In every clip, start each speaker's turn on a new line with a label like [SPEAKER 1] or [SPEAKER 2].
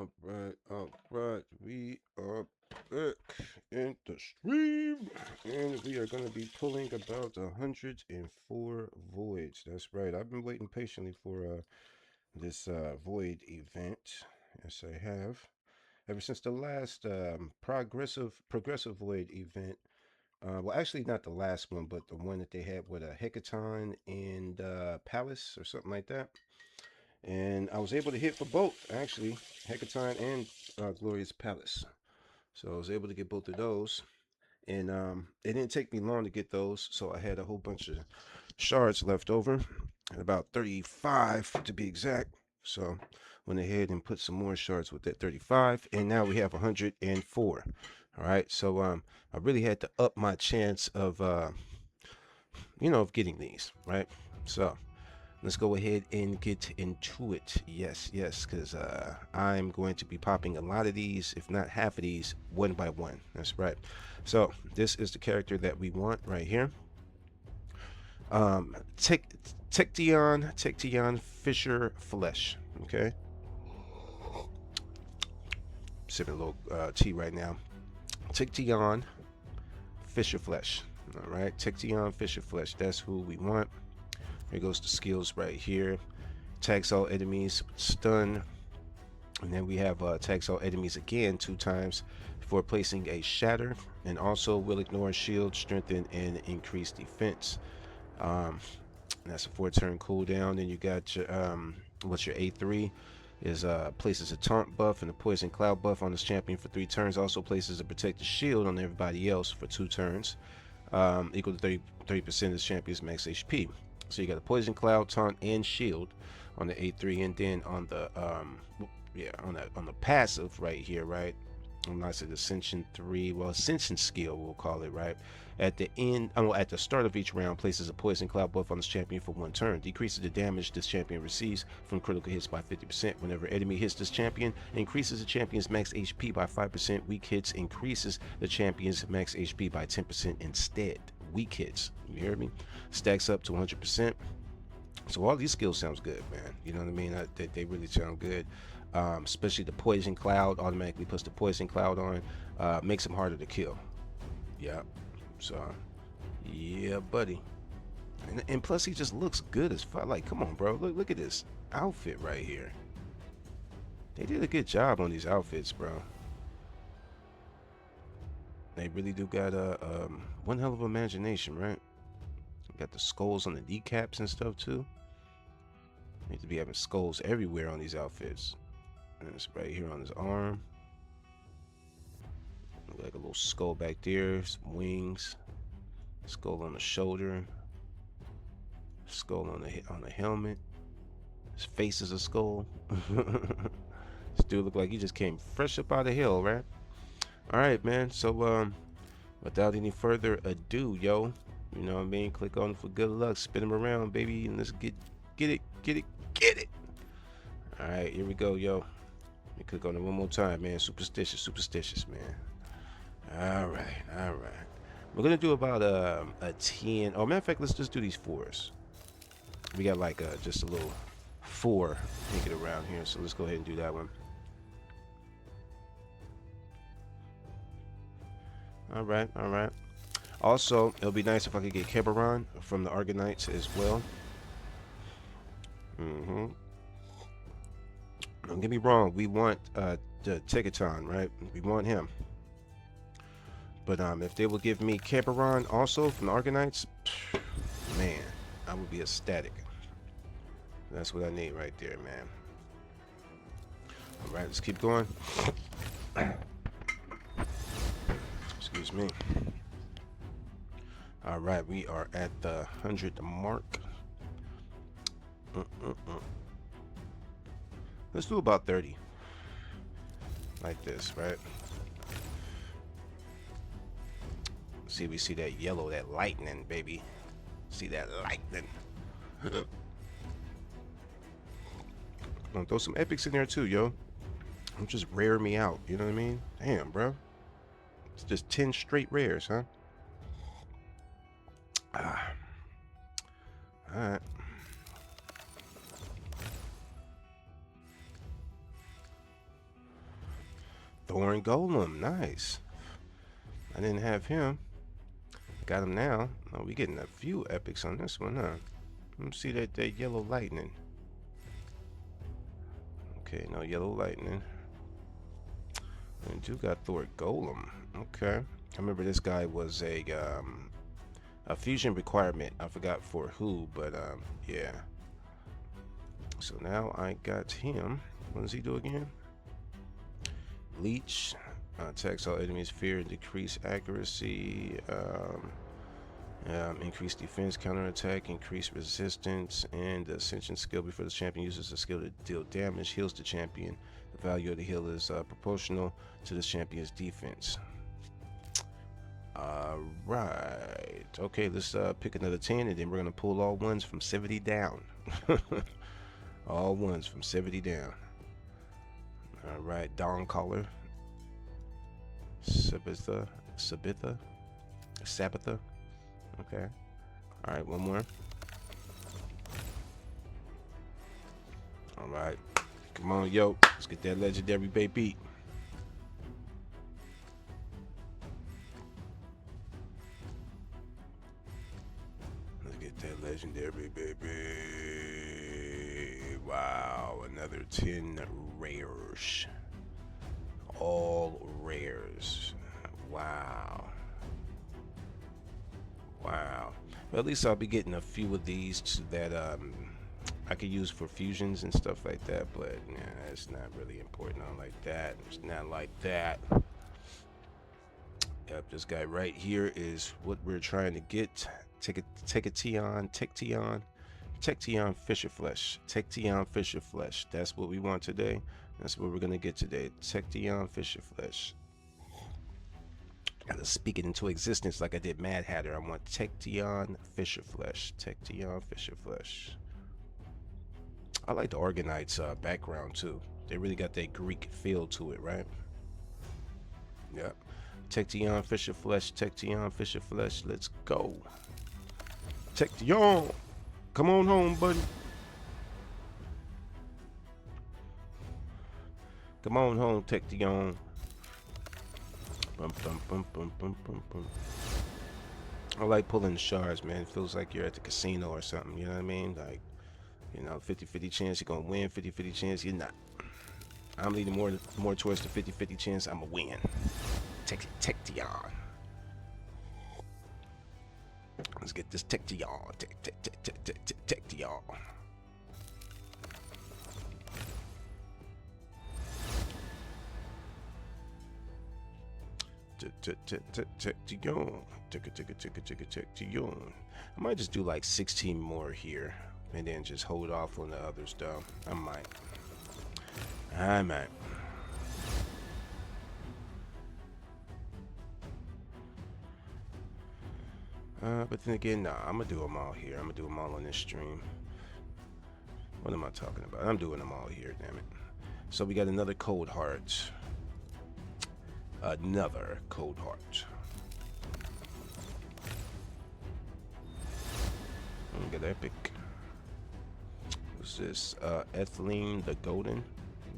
[SPEAKER 1] All right. We are back in the stream, and we are going to be pulling about 104 voids. That's right. I've been waiting patiently for this void event. Yes, I have. Ever since the last progressive void event. Well, actually, not the last one, but the one that they had with a Hecaton and Palace or something like that. And I was able to hit for both, actually, Hecaton and Glorious Palace. So I was able to get both of those. And it didn't take me long to get those, so I had a whole bunch of shards left over, about 35 to be exact. So went ahead and put some more shards with that 35, and now we have 104. All right, so I really had to up my chance of of getting these, right? So let's go ahead and get into it. Yes, because I'm going to be popping a lot of these, if not half of these, one by one. That's right. So this is the character that we want right here. Tection Fisher Flesh. Okay. Sipping a little tea right now. Tection Fisher Flesh. All right. Tection Fisher Flesh. That's who we want. Here goes the skills right here. Tags all enemies, stun, and then we have tags all enemies again 2 times for placing a shatter, and also will ignore shield, strengthen, and increase defense. Um, that's a 4-turn cooldown. Then you got your what's your A3 is places a taunt buff and a poison cloud buff on this champion for 3 turns. Also places a protective shield on everybody else for 2 turns, equal to 30% of the champion's max HP. So you got a poison cloud, taunt, and shield on the A3, and then on the on the passive right here, right? And I said Ascension 3, well, Ascension skill, we'll call it, right? At the end, at the start of each round, places a poison cloud buff on this champion for 1 turn. Decreases the damage this champion receives from critical hits by 50%. Whenever enemy hits this champion, increases the champion's max HP by 5%. Weak hits increases the champion's max HP by 10% instead. Weak hits, you hear me? Stacks up to 100%. So all these skills sounds good, man. You know what I mean? They really sound good. Especially the poison cloud automatically puts the poison cloud on, makes him harder to kill. Yeah. So, yeah, buddy. And plus, he just looks good as fuck. Like, come on, bro. Look at this outfit right here. They did a good job on these outfits, bro. They really do got a one hell of imagination, right? Got the skulls on the kneecaps and stuff too. Need to be having skulls everywhere on these outfits. And it's right here on his arm. Like a little skull back there, some wings, skull on the shoulder, skull on the helmet. His face is a skull. This dude look like he just came fresh up out of hell, right? All right, man. So without any further ado, yo, you know what I mean? Click on for good luck, spin him around, baby, and let's get it. All right, here we go, yo. Let me click on it one more time, man. Superstitious, man. All right. We're gonna do about a 10. Oh, matter of fact, let's just do these 4s. We got like just a little 4 thinking around here, so let's go ahead and do that one. All right. Also, it'll be nice if I could get Keberon from the Argonauts as well. Don't get me wrong, we want the Tegaton, right? We want him. But if they will give me Keberon also from the Argonauts, man, I would be ecstatic. That's what I need right there, man. All right, let's keep going. Excuse me. All right, we are at the 100 mark. Let's do about 30. Like this, right? See, we see that yellow, that lightning, baby. See that lightning. I'll throw some epics in there too, yo. I'm just rare me out, you know what I mean? Damn, bro. It's just 10 straight rares, huh? Alright. Thorn Golem, nice. I didn't have him. Got him now. Oh, we getting a few epics on this one, huh? Let me see that yellow lightning. Okay, no yellow lightning. And you got Thor Golem. Okay. I remember this guy was a fusion requirement. I forgot for who, but yeah. So now I got him. What does he do again? Leech. Attacks all enemies, fear and decrease accuracy. Increase defense, counterattack, increase resistance, and the ascension skill. Before the champion uses the skill to deal damage, heals the champion. The value of the heal is proportional to the champion's defense. Alright. Okay, let's pick another 10, and then we're going to pull all ones from 70 down. All ones from 70 down. Alright, Dawn Caller. Sabitha. Okay. Alright, one more. Alright. Come on, yo. Let's get that legendary baby. Let's get that legendary baby. Wow, another 10 rares. All rares. Wow. Wow. Well, at least I'll be getting a few of these that I could use for fusions and stuff like that, but yeah, it's not really important. Not like that. It's not like that. Yep, this guy right here is what we're trying to get. Tecteon Fisher Flesh. Tecteon Fisher Flesh. That's what we want today. That's what we're gonna get today. Tecteon Fisher Flesh. Gotta speak it into existence like I did Mad Hatter. I want Tecteon Fisher Flesh. Tecteon Fisher Flesh. I like the Organite's background too. They really got that Greek feel to it, right? Yep. Tecteon Fisher Flesh. Tecteon Fisher Flesh. Let's go. Tecteon. Come on home, buddy. Come on home, Tecteon. Bum, bum, bum, bum, bum, bum, bum. I like pulling the shards, man. It feels like you're at the casino or something, you know what I mean? Like, you know, 50-50 chance you're gonna win, 50-50 chance you're not. I'm leaning more towards the 50-50 chance I'm gonna win. Tecteon. Let's get this Tecteon. Tecteon. Tecteon. I might just do like 16 more here and then just hold off on the others though. I might. But then again, nah, I'm gonna do them all here. I'm gonna do them all on this stream. What am I talking about? I'm doing them all here, damn it. So we got another Cold Heart. Another Cold Heart. Get epic. What's this? Ethylene the Golden.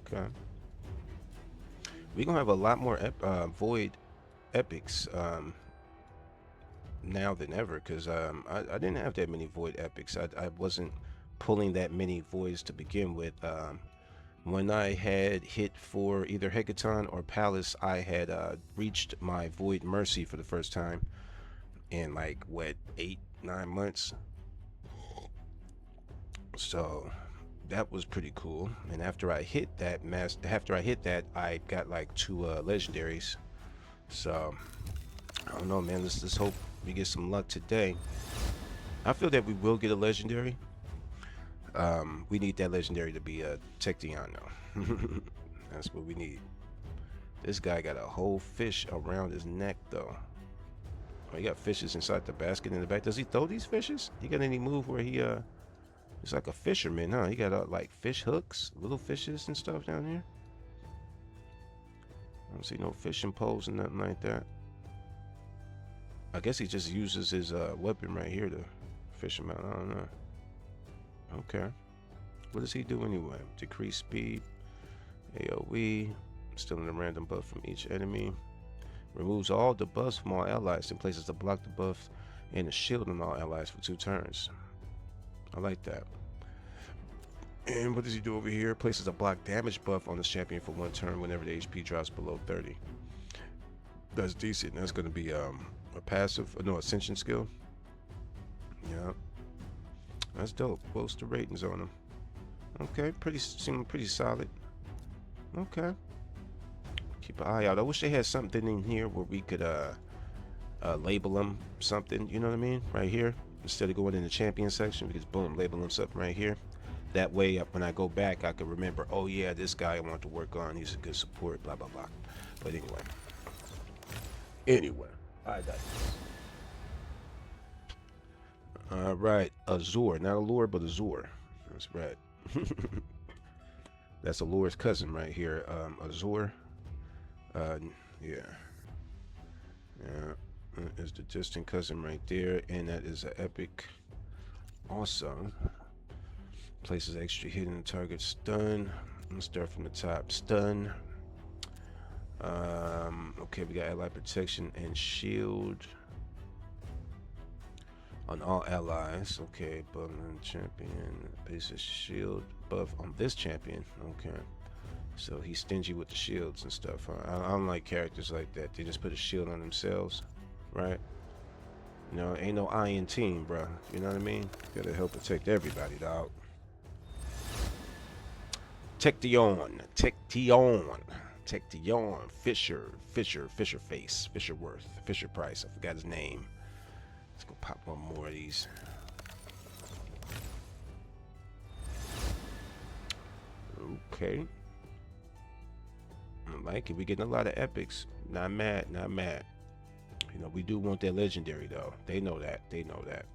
[SPEAKER 1] Okay. We're gonna have a lot more Void epics now than ever, because I didn't have that many Void epics. I wasn't pulling that many voids to begin with. When I had hit for either Hecaton or Palace, I had reached my Void Mercy for the first time in like what, 8-9 months. So that was pretty cool. And after I hit that I got like 2 legendaries. So I don't know, man. Let's hope we get some luck today. I feel that we will get a legendary. We need that legendary to be a Tecteon though. That's what we need. This guy got a whole fish around his neck though. Oh, he got fishes inside the basket in the back. Does he throw these fishes? He got any move where he it's like a fisherman, huh? He got like fish hooks, little fishes and stuff down here. I don't see no fishing poles and nothing like that. I guess he just uses his weapon right here to fish him out. I don't know. Okay. What does he do anyway? Decrease speed, AoE, Stealing a random buff from each enemy. Removes all the buffs from all allies and places a block the buff and a shield on all allies for 2 turns. I like that. And what does he do over here? Places a block damage buff on this champion for 1 turn whenever the HP drops below 30. That's decent. That's going to be a passive, no, ascension skill. Yeah, that's dope. What's the ratings on him? Okay, seeming pretty solid. Okay, keep an eye out. I wish they had something in here where we could label them something. You know what I mean? Right here, instead of going in the champion section, we just boom, label them something right here. That way, when I go back, I can remember. Oh yeah, this guy I want to work on. He's a good support. Blah blah blah. But anyway, I got this. All right, Azure, not Allure, but Azure. That's right. That's Allure's cousin right here. Azure. Yeah. Is the distant cousin right there, and that is an epic. Also, places extra hit in the target stun. Let's start from the top. Stun. Okay, we got ally protection and shield on all allies. Okay, buff on champion. Bases shield buff on this champion. Okay, so he's stingy with the shields and stuff. I don't like characters like that. They just put a shield on themselves, right? You know, ain't no iron team, bro. You know what I mean? Gotta help protect everybody, dog. Tection, Fisher Face, Fisherworth, Fisher Price. I forgot his name. Let's go pop one more of these. Okay. I like it. We're getting a lot of epics. Not mad, not mad. You know, we do want that legendary though. They know that. They know that.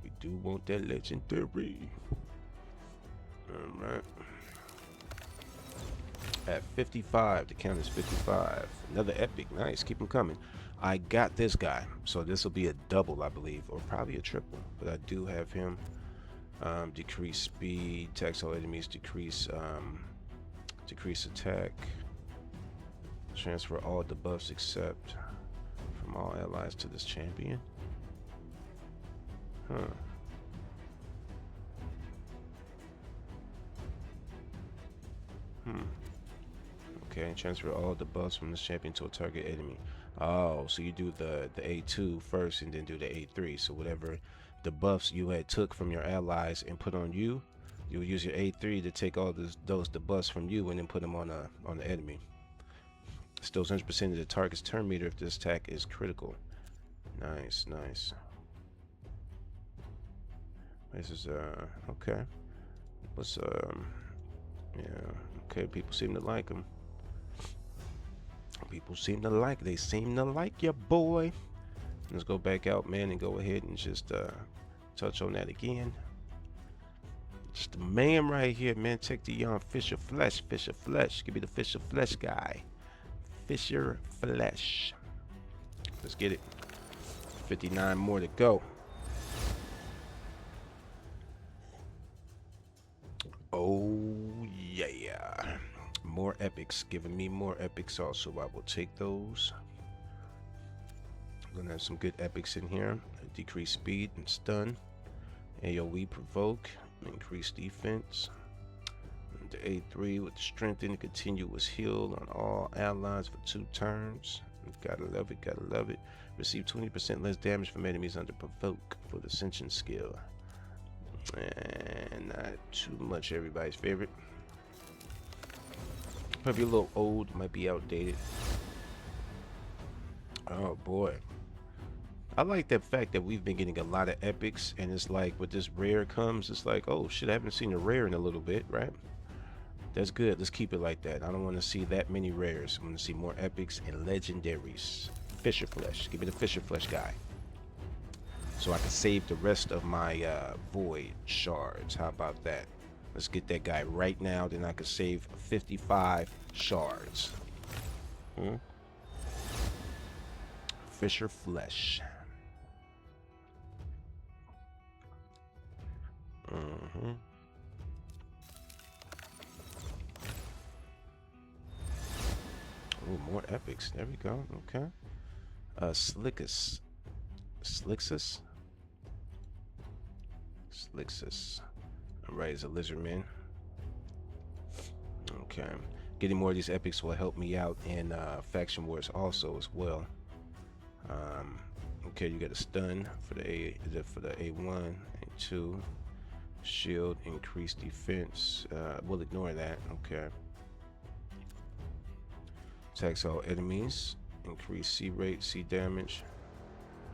[SPEAKER 1] We do want that legendary. Alright. At 55, the count is 55. Another epic. Nice. Keep them coming. I got this guy. So this will be a double, I believe. Or probably a triple. But I do have him. Decrease speed. Tax all enemies. Decrease attack. Transfer all debuffs except from all allies to this champion. Huh. Okay, transfer all the buffs from this champion to a target enemy. Oh, so you do the A2 first and then do the A3. So whatever the buffs you had took from your allies and put on you, you would use your A3 to take all those debuffs from you and then put them on the enemy. Still 100% of the target's turn meter if this attack is critical. Nice, nice. This is okay. Let's yeah, okay, people seem to like him. People seem to like, they seem to like your boy. Let's go back out, man, and go ahead and just touch on that again. Just the man right here, man. Take the young Fisher Flesh. Fisher Flesh. Give me the Fisher Flesh guy. Fisher Flesh. Let's get it. 59 more to go. Oh yeah. More epics. Giving me more epics also. I will take those. We're gonna have some good epics in here. Decrease speed and stun. AoE provoke. Increase defense. And the A3 with strengthen and continuous heal on all allies for 2 turns. Gotta love it, gotta love it. Receive 20% less damage from enemies under provoke for the ascension skill. And not too much everybody's favorite. Probably a little old, might be outdated. Oh boy. I like that fact that we've been getting a lot of epics, and it's like with this rare comes, it's like, oh shit, I haven't seen a rare in a little bit, right? That's good. Let's keep it like that. I don't want to see that many rares. I want to see more epics and legendaries. Fisher Flesh. Give me the Fisher Flesh guy. So I can save the rest of my void shards. How about that? Let's get that guy right now. Then I can save 55 shards. Fisher Flesh. more epics. There we go. Okay. Slickus. Slixus? Slixus. Alright, it's a lizard man. Okay. Getting more of these epics will help me out in faction wars also as well. Okay, you get a stun for the A1 and 2. Shield, increased defense. We'll ignore that. Okay. Attacks all enemies. Increase C rate, C damage.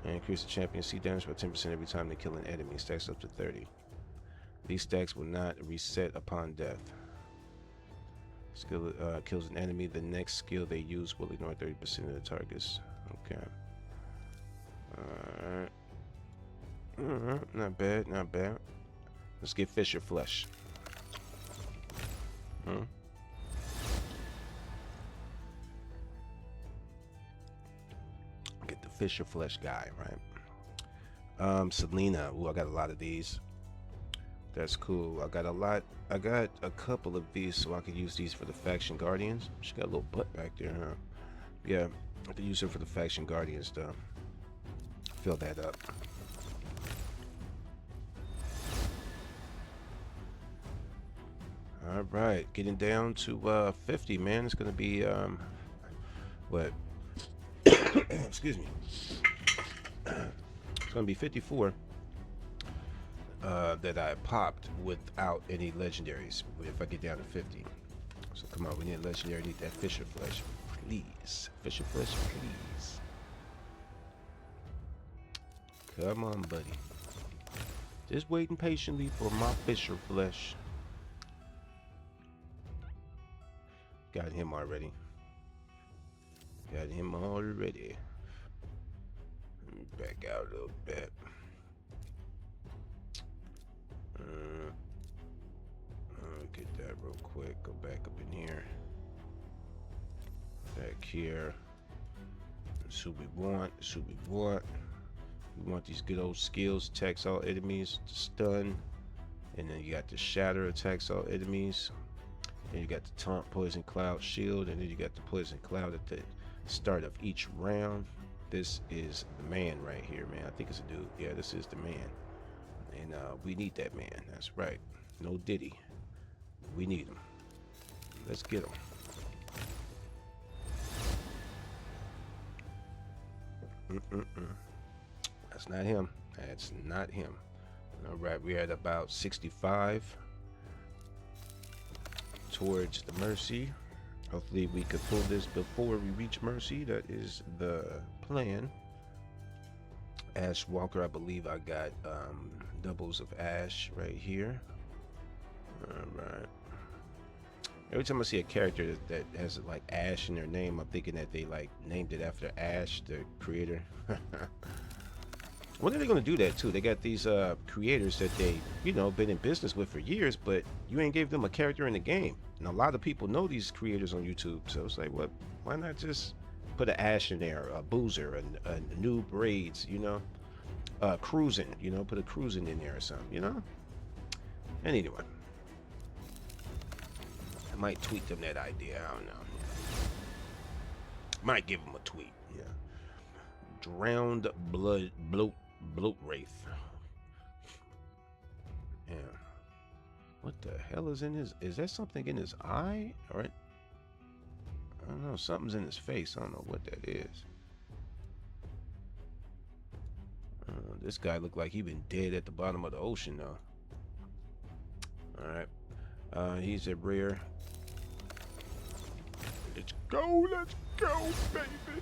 [SPEAKER 1] And increase the champion C damage by 10% every time they kill an enemy. Stacks up to 30. These stacks will not reset upon death. Skill kills an enemy. The next skill they use will ignore 30% of the targets. Okay. Alright. Not bad, not bad. Let's get Fisher Flesh. Get the Fisher Flesh guy, right? Selena. Ooh, I got a lot of these. That's cool. I got a couple of these, so I could use these for the Faction Guardians. She got a little butt back there, huh? Yeah, I could use her for the Faction Guardians, though. Fill that up. All right, getting down to 50, man. It's gonna be what? Excuse me. It's gonna be 54 that I popped without any legendaries. If I get down to 50, so come on, we need a legendary. Need that Fisher Flesh, please. Fisher Flesh, please. Come on, buddy. Just waiting patiently for my Fisher Flesh. Got him already. Got him already. Back out a little bit. Get that real quick. Go back up in here. Back here. That's who we want. That's who we want. We want these good old skills. Attacks all enemies. To stun. And then you got the shatter. Attacks all enemies. Then you got the taunt, poison cloud, shield, and then you got the poison cloud at the start of each round. This is the man right here, man. I think it's a dude. Yeah, this is the man, and we need that man. That's right. No Diddy. We need him. Let's get him. That's not him. That's not him. All right, we're at about 65. Towards the Mercy. Hopefully we could pull this before we reach Mercy. That is the plan. Ash Walker, I believe I got doubles of Ash right here. Alright. Every time I see a character that has like Ash in their name, I'm thinking that they like named it after Ash, the creator. When are they going to do that too? They got these creators that they, you know, been in business with for years, but you ain't gave them a character in the game. And a lot of people know these creators on YouTube, so it's like, what? Why not just put an Ash in there, a Boozer, a new Braids, you know, Cruising, you know, put a Cruising in there or something, you know. And anyway, I might tweet them that idea. I don't know. Might give them a tweet. Yeah. Drowned blood bloat wraith. Yeah. What the hell is in his? Is that something in his eye? All right. I don't know. Something's in his face. I don't know what that is. This guy looked like he been dead at the bottom of the ocean though. All right. He's a rare. Let's go. Let's go, baby.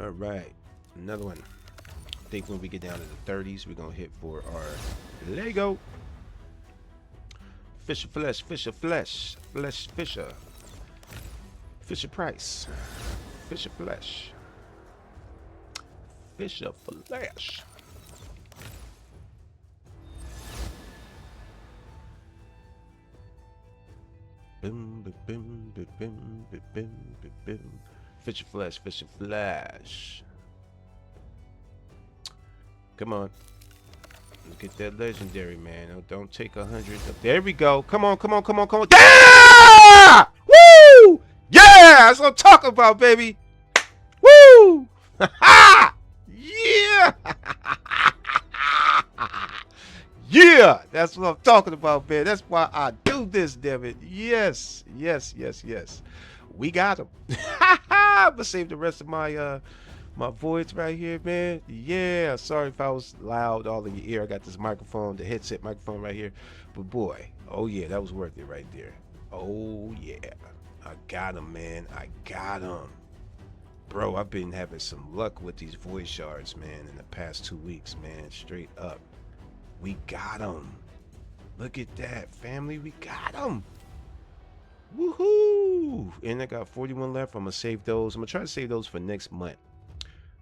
[SPEAKER 1] All right, another one. I think when we get down to the 30s, we're gonna hit for our Lego. Fisher Flesh, Fisher Flesh, Flesh Fisher. Fisher Price, Fisher Flesh, Fisher Flesh. Bim, bim, bim, bim, bim, bim, bim, bim. Fisher Flesh, Fisher Flesh. Come on. Look at that legendary, man. Oh, don't take 100. There we go. Come on, come on, come on, come on. Yeah! Woo! Yeah! That's what I'm talking about, baby. Woo! Yeah! Yeah! That's what I'm talking about, man. That's why I do this, damn it. Yes, yes, yes, yes. We got him. I'm gonna save the rest of my voice right here, man. Yeah, sorry if I was loud all in your ear. I got this microphone, the headset microphone right here. But boy, oh yeah, that was worth it right there. Oh yeah, I got him, man. I got him. Bro, I've been having some luck with these voice shards, man, in the past 2 weeks, man. Straight up. We got him. Look at that, family. We got him. Woohoo! And I got 41 left. I'm gonna save those. I'm gonna try to save those for next month.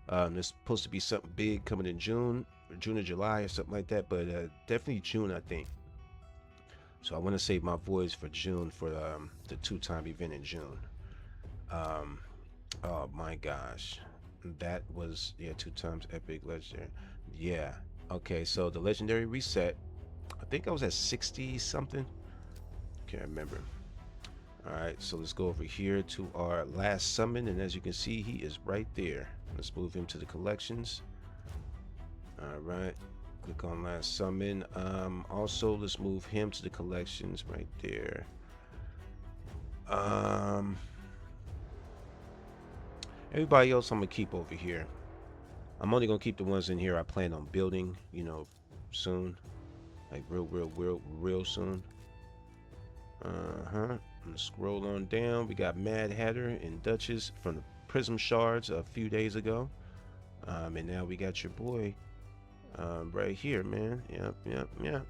[SPEAKER 1] There's supposed to be something big coming in June, or July, or something like that. But definitely June, I think. So I want to save my voice for June for the two-time event in June. Um, oh my gosh, that was, yeah, 2 times epic legendary. Yeah. Okay, so the legendary reset. I think I was at 60 something. Can't remember. All right, so let's go over here to our last summon, and as you can see, he is right there. Let's move him to the collections. All right, click on last summon. Also, let's move him to the collections right there. Everybody else I'm gonna keep over here. I'm only gonna keep the ones in here I plan on building, you know, soon, like real soon. Let's scroll on down. We got Mad Hatter and Duchess from the Prism Shards a few days ago. And now we got your boy right here, man. Yep.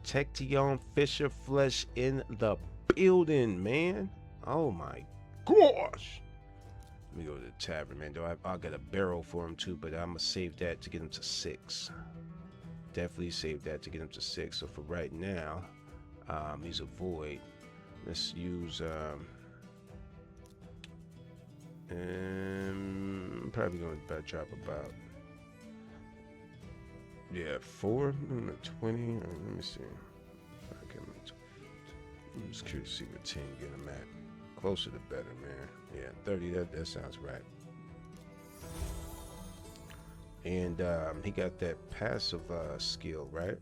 [SPEAKER 1] Tection Fisher Flesh in the building, man. Oh my gosh. Let me go to the tavern, man. I'll get a barrel for him too, but I'm gonna save that to get him to 6. Definitely save that to get him to 6. So for right now, he's a void. Let's use probably going to drop about 4, 20. Let me see. I'm just curious to see what 10 get him at. Closer the better, man. Yeah, 30. That sounds right. And he got that passive skill, right?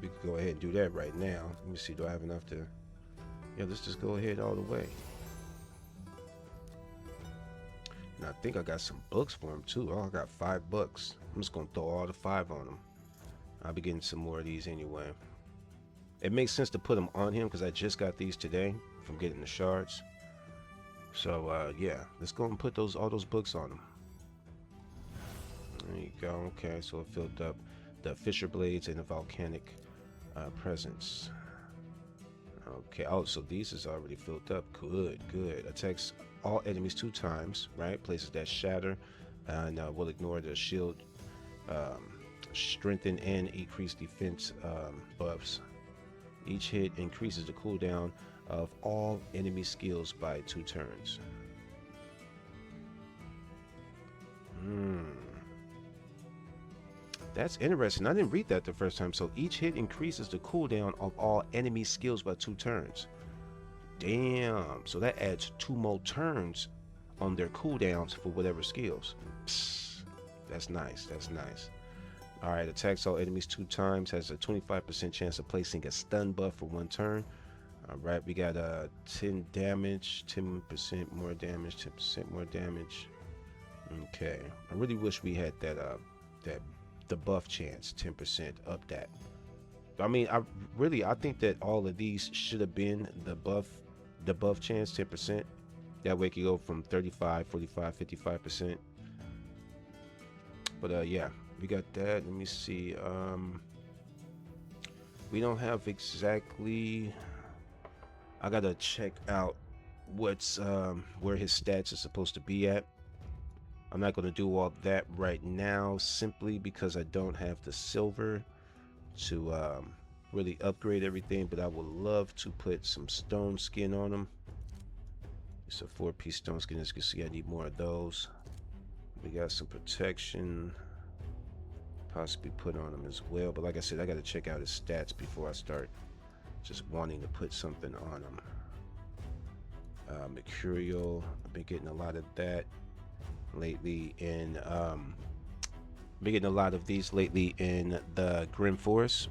[SPEAKER 1] We could go ahead and do that right now. Let me see. Do I have enough to? Yeah, let's just go ahead all the way. And I think I got some books for him too. Oh, I got 5 books. I'm just gonna throw all the 5 on him. I'll be getting some more of these anyway. It makes sense to put them on him because I just got these today from getting the shards. So yeah, let's go and put all those books on him. There you go. Okay, so it filled up the Fisher Blades and the Volcanic Presence. Okay, oh, so these is already filled up. Good. Attacks all enemies 2 times, right? Places that shatter, and will ignore the shield, strengthen and increase defense buffs. Each hit increases the cooldown of all enemy skills by 2 turns. That's interesting. I didn't read that the first time. So each hit increases the cooldown of all enemy skills by 2 turns. Damn. So that adds 2 more turns on their cooldowns for whatever skills. Psst. That's nice. Alright, attacks all enemies 2 times. Has a 25% chance of placing a stun buff for 1 turn. Alright, we got 10 damage, 10% more damage, 10% more damage. Okay. I really wish we had that the buff chance 10% up that. I mean, I think that all of these should have been the buff chance 10%. That way it could go from 35, 45, 55%. But yeah, we got that. Let me see. We don't have exactly. I gotta check out what's where his stats are supposed to be at. I'm not going to do all that right now simply because I don't have the silver to really upgrade everything, but I would love to put some stone skin on them. It's a 4-piece stone skin. As you can see, I need more of those. We got some protection. possibly put on him as well. But like I said, I got to check out his stats before I start just wanting to put something on him. Mercurial, I've been getting a lot of that lately in been getting a lot of these lately in the Grim Forest.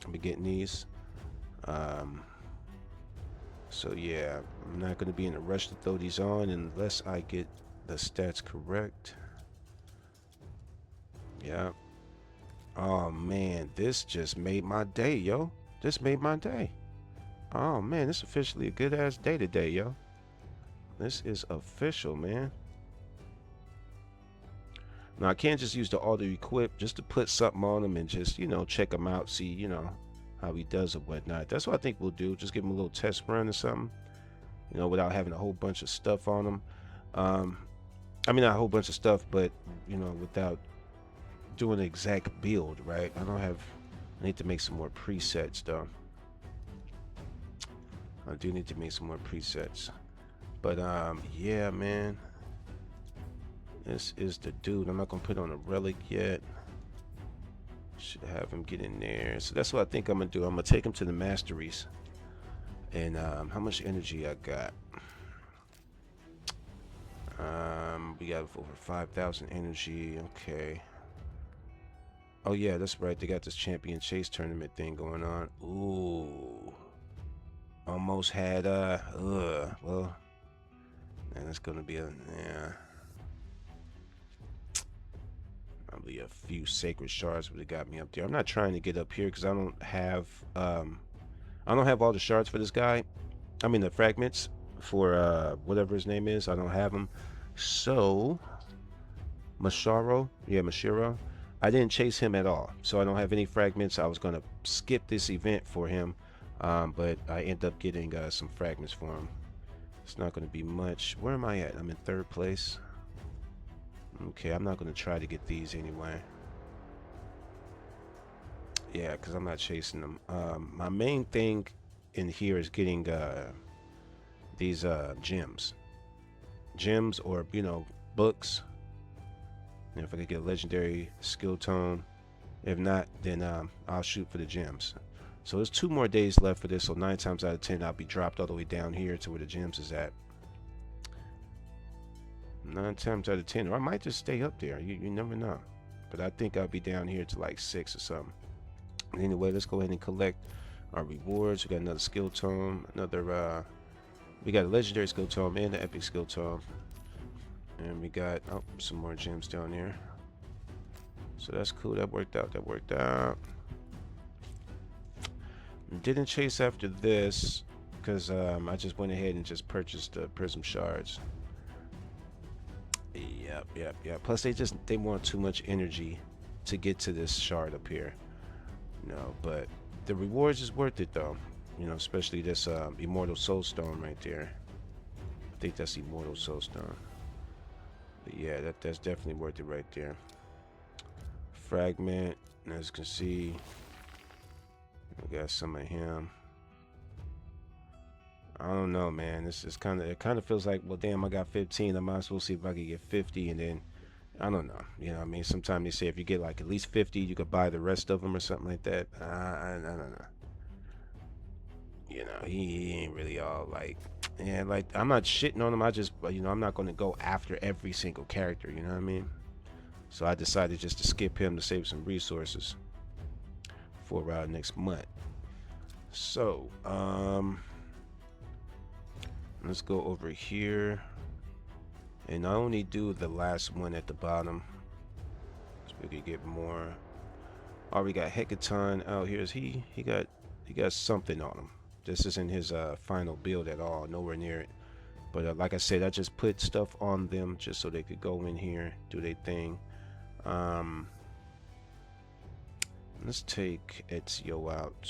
[SPEAKER 1] I've been getting these. So yeah, I'm not going to be in a rush to throw these on unless I get the stats correct. Yeah. Oh man, this just made my day, yo. This made my day. Oh man, this is officially a good ass day today, yo. This is official, man. Now I can't just use the auto equip just to put something on him and just, you know, check him out, see, you know, how he does or whatnot. That's what I think we'll do. Just give him a little test run or something, you know, without having a whole bunch of stuff on him. I mean, not a whole bunch of stuff, but, you know, without doing an exact build, right? I need to make some more presets though. I do need to make some more presets. But yeah, man. This is the dude. I'm not gonna put on a relic yet. Should have him get in there. So that's what I think I'm gonna do. I'm gonna take him to the masteries. And how much energy I got? We got over 5,000 energy. Okay. Oh yeah, that's right. They got this champion chase tournament thing going on. Ooh. Almost had well, and it's gonna be probably a few sacred shards would have got me up there. I'm not trying to get up here because I don't have all the shards for this guy. I mean the fragments for whatever his name is. I don't have them. So Mashiro, I didn't chase him at all, so I don't have any fragments. I was gonna skip this event for him, but I end up getting some fragments for him. It's not gonna be much. Where am I at? I'm in 3rd place. Okay, I'm not gonna try to get these anyway. Yeah, because I'm not chasing them. My main thing in here is getting these gems, or, you know, books. And if I could get a legendary skill tome, if not, then I'll shoot for the gems. So there's 2 more days left for this, so 9 times out of 10 I'll be dropped all the way down here to where the gems is at. 9 times out of 10, or I might just stay up there. You never know. But I think I'll be down here to like 6 or something. Anyway, let's go ahead and collect our rewards. We got another skill tome, we got a legendary skill tome and an epic skill tome. And we got some more gems down here. So that's cool. That worked out. Didn't chase after this because I just went ahead and just purchased the prism shards. Yep. Plus they want too much energy to get to this shard up here. No, but the rewards is worth it though. You know, especially this immortal soulstone right there. I think that's immortal soulstone. But yeah, that's definitely worth it right there. Fragment, as you can see, we got some of him. I don't know, man. This is it kind of feels like, well, damn, I got 15. I might as well see if I can get 50, and then I don't know. You know what I mean? Sometimes they say if you get like at least 50, you could buy the rest of them or something like that. I don't know. You know, he ain't really all like, yeah, like I'm not shitting on him. I just, you know, I'm not going to go after every single character. You know what I mean? So I decided just to skip him to save some resources for next month. So let's go over here and I only do the last one at the bottom so we could get more. Oh, we got Hecaton out here. He got something on him. This isn't his final build at all, nowhere near it. But like I said, I just put stuff on them just so they could go in here, do their thing. Let's take Ezio out,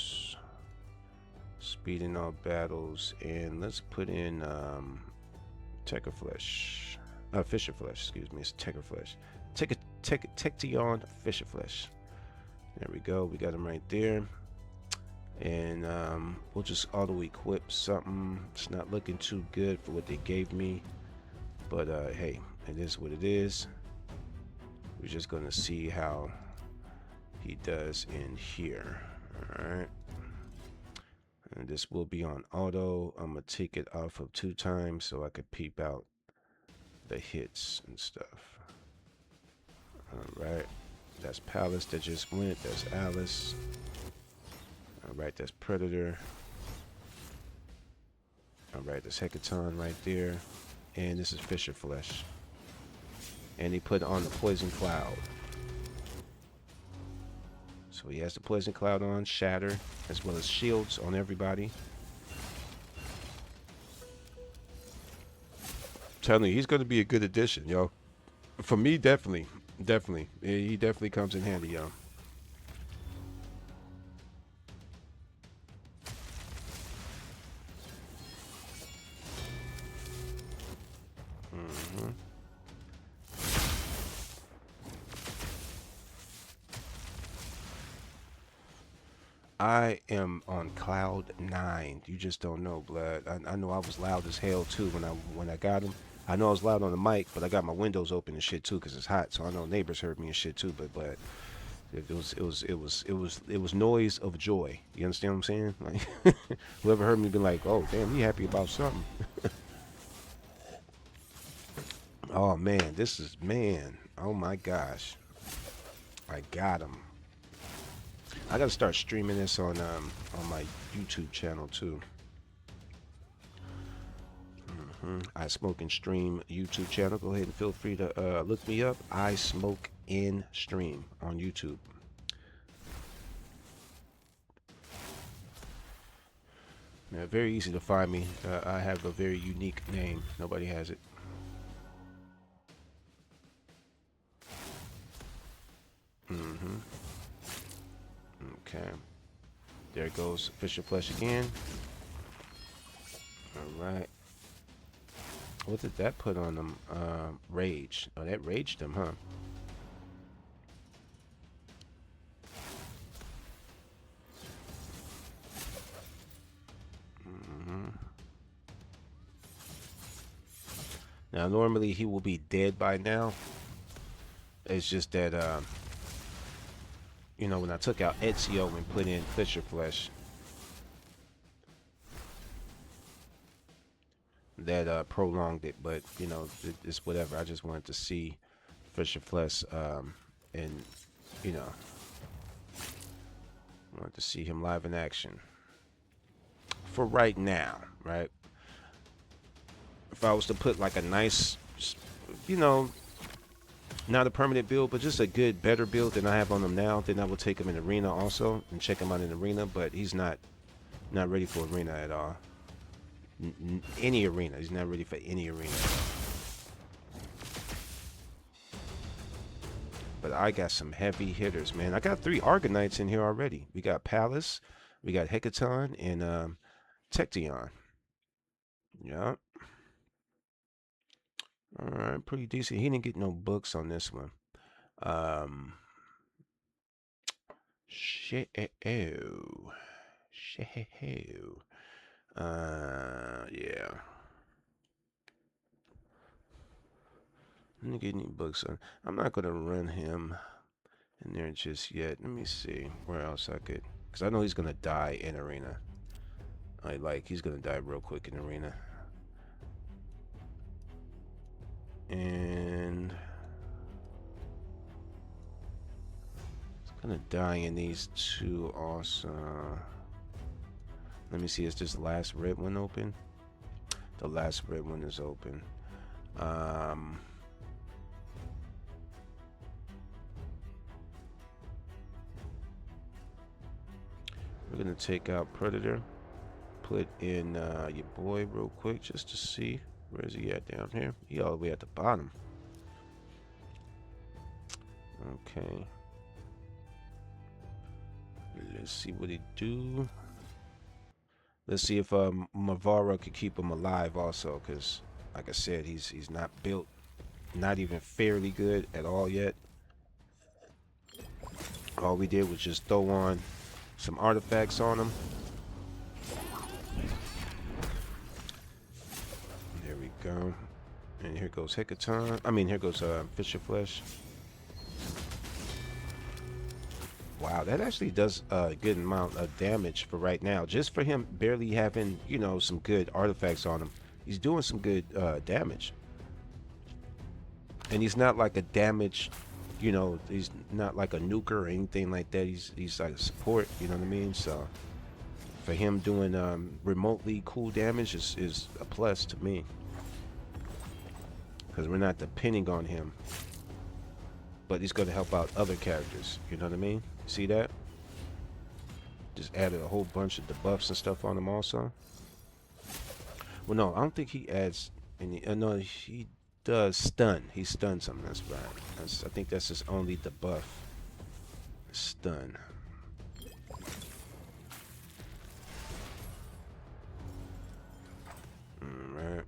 [SPEAKER 1] speeding all battles, and let's put in Fisher Flesh, excuse me, it's Tecker-Flesh. Tection Fisher Flesh. There we go, we got him right there. And we'll just auto equip something. It's not looking too good for what they gave me, but hey, it is what it is. We're just gonna see how he does in here. All right. And this will be on auto. I'm going to take it off of 2 times so I could peep out the hits and stuff. All right. That's Palace that just went. That's Alice. All right. That's Predator. All right. That's Hecaton right there. And this is Fisher Flesh. And he put on the Poison Cloud. So he has the Poison Cloud on, Shatter, as well as shields on everybody. I'm telling you, he's going to be a good addition, yo. For me, definitely. Definitely. He definitely comes in handy, yo. Mm-hmm. I am on cloud 9. You just don't know, blood. I know I was loud as hell too when I got him. I know I was loud on the mic, but I got my windows open and shit too because it's hot. So I know neighbors heard me and shit too. But it was noise of joy. You understand what I'm saying? Like whoever heard me be like, oh damn, he happy about something. Oh man, this is man. Oh my gosh, I got him. I gotta start streaming this on my YouTube channel too. iSmokenStream YouTube channel. Go ahead and feel free to look me up. iSmokenStream on YouTube. Now, very easy to find me. I have a very unique name. Nobody has it. Mm-hmm. Okay. There goes Fisher Flesh again. All right. What did that put on them? Rage. Oh, that raged them, huh? Mm-hmm. Now, normally he will be dead by now. It's just that, you know, when I took out Ezio and put in Fisher Flesh, that prolonged it. But, you know, it's whatever. I just wanted to see Fisher Flesh, and, you know, I wanted to see him live in action. For right now, right? If I was to put like a nice, you know, not a permanent build, but just a good, better build than I have on him now, then I will take him in arena also and check him out in arena. But he's not ready for arena at all. Any arena, he's not ready for any arena. But I got some heavy hitters, man. I got 3 Argonauts in here already. We got Palace, we got Hecaton, and Tecteon. Yeah. All right, pretty decent. He didn't get no books on this one. Shit. Oh. Shit. Yeah. I didn't get any books on. I'm not gonna run him in there just yet. Let me see where else I could, because I know he's gonna die in arena. He's gonna die real quick in arena. And it's gonna die in these 2 also. Let me see, is this last red one open? The last red one is open. We're gonna take out Predator, put in your boy real quick just to see where is he at down here. He all the way at the bottom. Okay. Let's see what he do. Let's see if Mavara could keep him alive also, because like I said, he's not built, not even fairly good at all yet. All we did was just throw on some artifacts on him. There we go. And here goes Hecaton. I mean, here goes Fisher Flesh. Wow, that actually does a good amount of damage for right now. Just for him barely having, you know, some good artifacts on him. He's doing some good damage. And he's not like a damage, you know, he's not like a nuker or anything like that. He's like a support, you know what I mean? So for him doing remotely cool damage is a plus to me. Because we're not depending on him. But he's going to help out other characters, you know what I mean? See that? Just added a whole bunch of debuffs and stuff on him also. Well, no, I don't think he adds any. No, he does stun. He stuns something. That's right. I think that's his only debuff. Stun. Alright.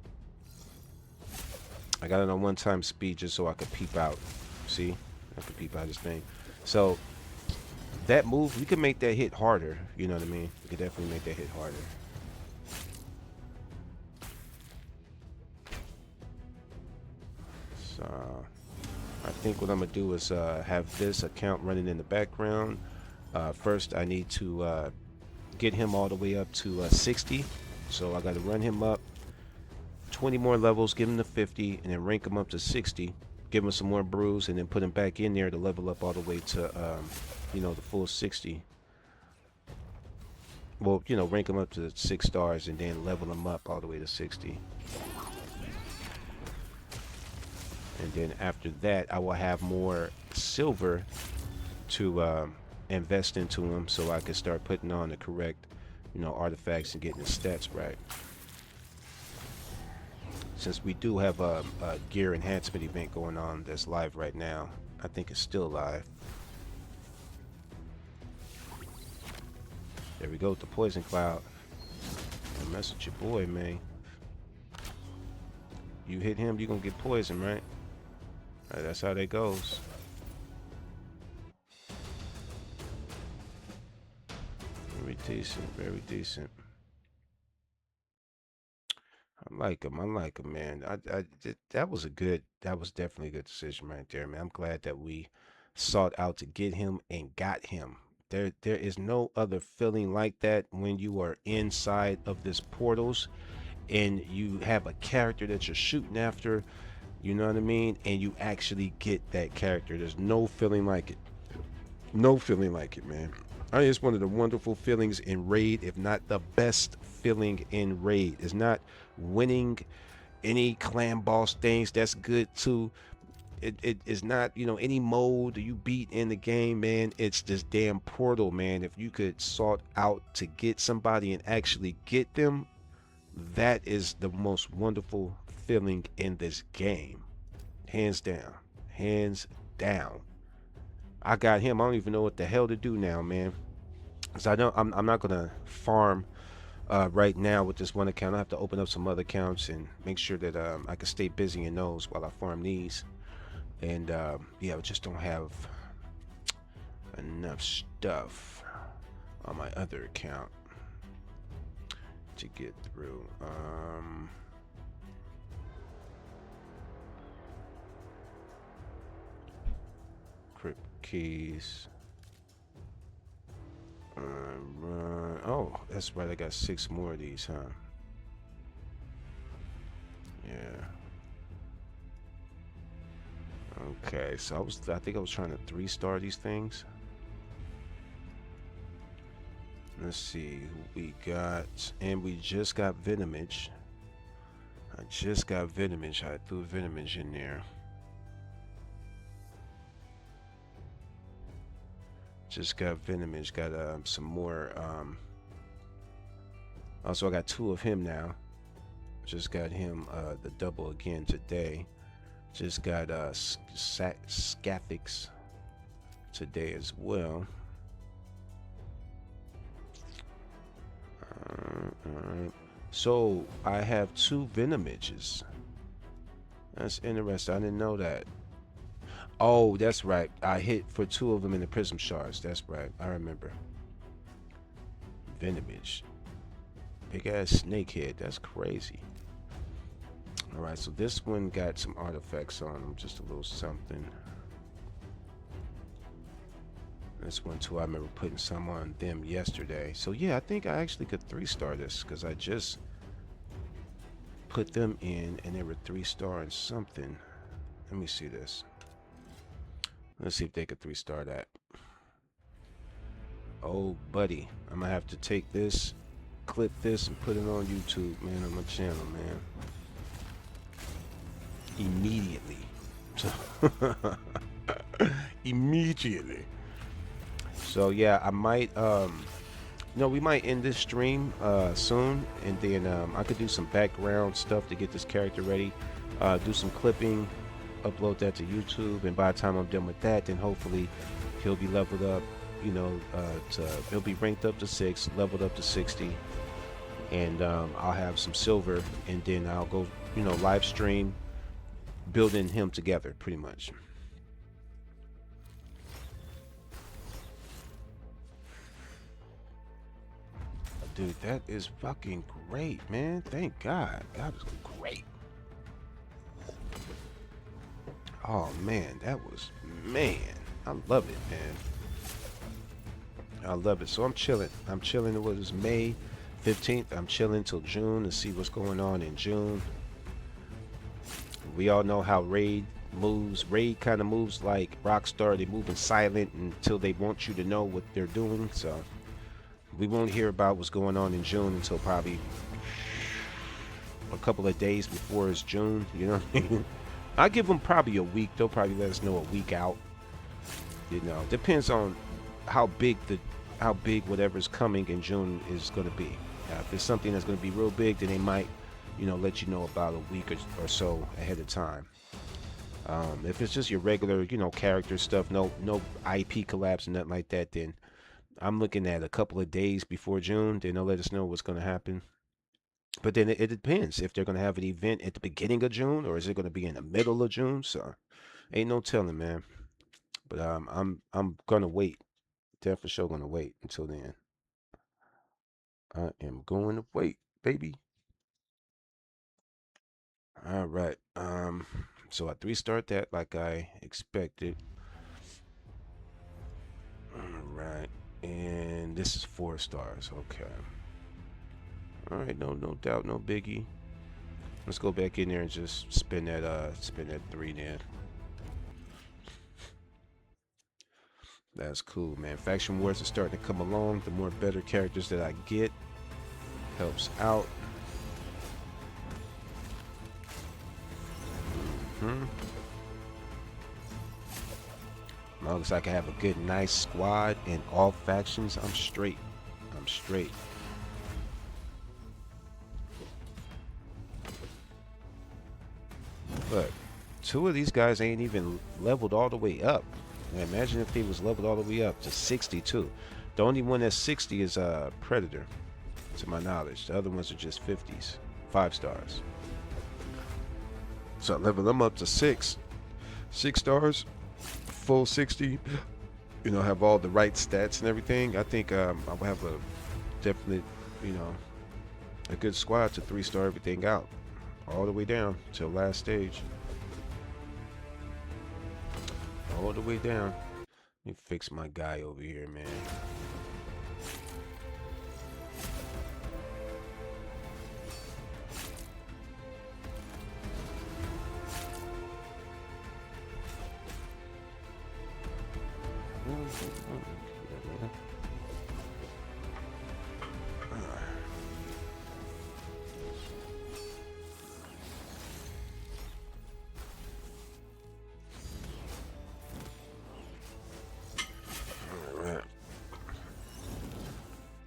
[SPEAKER 1] I got it on 1 time speed just so I could peep out. See? I could peep out this thing. So, that move, we could make that hit harder. You know what I mean? We could definitely make that hit harder. So, I think what I'm going to do is have this account running in the background. First, I need to get him all the way up to 60. So, I got to run him up 20 more levels, give him to 50, and then rank him up to 60. Give him some more brews, and then put him back in there to level up all the way to, you know, the full 60. Well, you know, rank him up to 6 stars, and then level him up all the way to 60. And then after that, I will have more silver to invest into him, so I can start putting on the correct, you know, artifacts and getting the stats right. Since we do have a gear enhancement event going on that's live right now. I think it's still live. There we go with the poison cloud. Don't mess with your boy, man. You hit him, you're gonna get poisoned, right? That's how that goes. Very decent, very decent. I like him, man. That was definitely a good decision right there, man. I'm glad that we sought out to get him and got him. There is no other feeling like that when you are inside of this portals and you have a character that you're shooting after, you know what I mean? And you actually get that character. There's no feeling like it. No feeling like it, man. It's one of the wonderful feelings in Raid, if not the best feeling in Raid. It's not winning any clan boss things. That's good too. It is not, you know, any mode you beat in the game, man. It's this damn portal, man. If you could sort out to get somebody and actually get them, that is the most wonderful feeling in this game. Hands down. Hands down. I got him. I don't even know what the hell to do now, man. So I'm not gonna farm right now with this one account. I have to open up some other accounts and make sure that I can stay busy in those while I farm these. And yeah, I just don't have enough stuff on my other account to get through. Crypt keys. Oh, that's right. I got 6 more of these, huh? Yeah. Okay, so I think I was trying to 3-star these things. Let's see who we got, and we just got Venomage. I just got Venomage. I threw Venomage in there. Just got Venomage. Got some more. Also, I got 2 of him now. Just got him the double again today. Just got Scathix today as well. So I have 2 Venomages. That's interesting. I didn't know that. Oh, that's right. I hit for 2 of them in the prism shards. That's right. I remember. Venomage. Big ass snake head. That's crazy. Alright, so this one got some artifacts on them. Just a little something. This one too, I remember putting some on them yesterday. So yeah, I think I actually could 3-star this because I just put them in and they were 3-star and something. Let me see this. Let's see if they could 3-star that. Oh, buddy, I'm gonna have to take this, clip this, and put it on YouTube, man, on my channel, man. Immediately. Immediately. So yeah, I might we might end this stream soon, and then I could do some background stuff to get this character ready, do some clipping, upload that to YouTube, and by the time I'm done with that, then hopefully he'll be leveled up, he'll be ranked up to 6, leveled up to 60, and I'll have some silver, and then I'll go, live stream building him together pretty much. Dude, that is fucking great, man. Thank God. That was great. Oh, man. That was, man. I love it, man. I love it. So I'm chilling. I'm chilling. It was May 15th. I'm chilling till June to see what's going on in June. We all know how Raid moves. Raid kind of moves like Rockstar. They move in silent until they want you to know what they're doing. So we won't hear about what's going on in June until probably a couple of days before it's June. You know what I mean? I'll give them probably a week. They'll probably let us know a week out. Depends on how big whatever's coming in June is going to be. If it's something that's going to be real big, then they might, let you know about a week or so ahead of time. If it's just your regular, character stuff, no IP collapse and nothing like that, then I'm looking at a couple of days before June. Then they'll let us know what's going to happen. But then it depends if they're going to have an event at the beginning of June or is it going to be in the middle of June. So ain't no telling, man. But I'm gonna wait. Definitely for sure gonna wait until then. I am going to wait, baby. All right. So I 3-start that like I expected. All right. And this is 4 stars. Okay. All right. No doubt. No biggie. Let's go back in there and just spin that 3 then. That's cool, man. Faction wars are starting to come along. The more better characters that I get helps out. As long as I can have a good, nice squad in all factions, I'm straight. I'm straight. But 2 of these guys ain't even leveled all the way up. Now imagine if they was leveled all the way up to 62. The only one that's 60 is Predator, to my knowledge. The other ones are just 50s, 5 stars. So I level them up to 6 stars, full 60. Have all the right stats and everything. I think I will have a definite, a good squad to 3-star everything out, all the way down till last stage. All the way down. Let me fix my guy over here, man.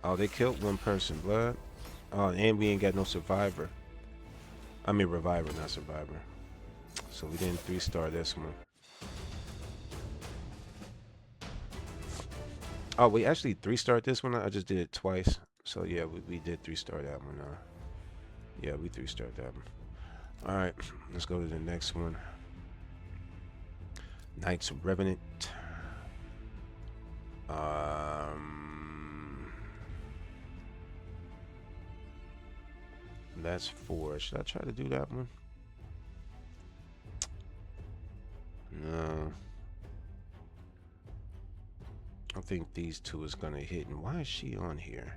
[SPEAKER 1] Oh, they killed 1 person, blood. Oh, and we ain't got no survivor. I mean reviver, not survivor. So we didn't 3-star this one. Oh, we actually 3-starred this one. I just did it twice. So yeah, we did 3-star that one. Yeah, we 3-starred that one. All right, let's go to the next one. Knights Revenant. That's 4. Should I try to do that one? No. I think these two is gonna hit. And why is she on here?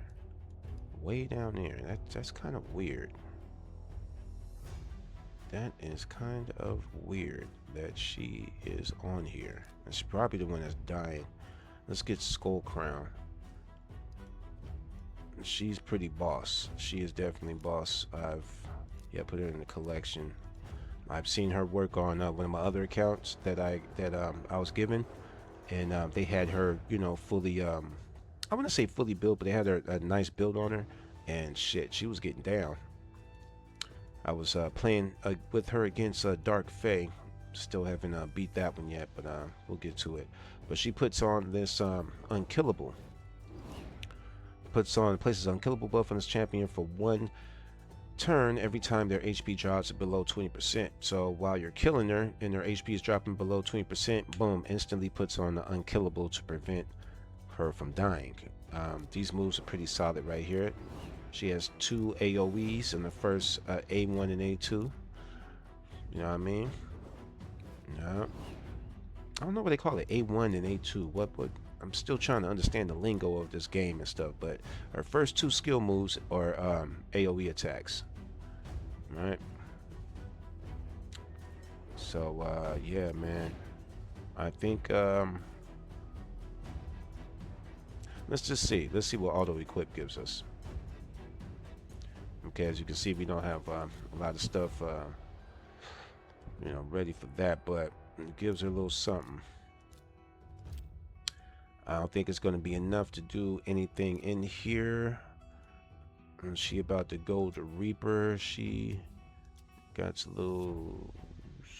[SPEAKER 1] Way down there. That's kind of weird. That is kind of weird that she is on here. And she's probably the one that's dying. Let's get Skull Crown. She's pretty boss. She is definitely boss. I've put her in the collection. I've seen her work on one of my other accounts that I was given, and they had her, you know, fully. I want to say fully built, but they had a nice build on her, and shit, she was getting down. I was playing with her against Dark Fae. Still haven't beat that one yet, but we'll get to it. But she puts on this unkillable. Places unkillable buff on this champion for 1 turn every time their HP drops below 20%. So while you're killing her and her HP is dropping below 20%, boom, instantly puts on the unkillable to prevent her from dying. These moves are pretty solid right here. She has 2 AoEs in the first A1 and A2. You know what I mean? Yeah. I don't know what they call it, A1 and A2. What I'm still trying to understand the lingo of this game and stuff, but her first 2 skill moves are AoE attacks. All right. So yeah, man. I think let's just see. Let's see what auto equip gives us. Okay, as you can see, we don't have a lot of stuff you know, ready for that, but it gives her a little something. I don't think it's going to be enough to do anything in here. And she about to go to Reaper. She got a little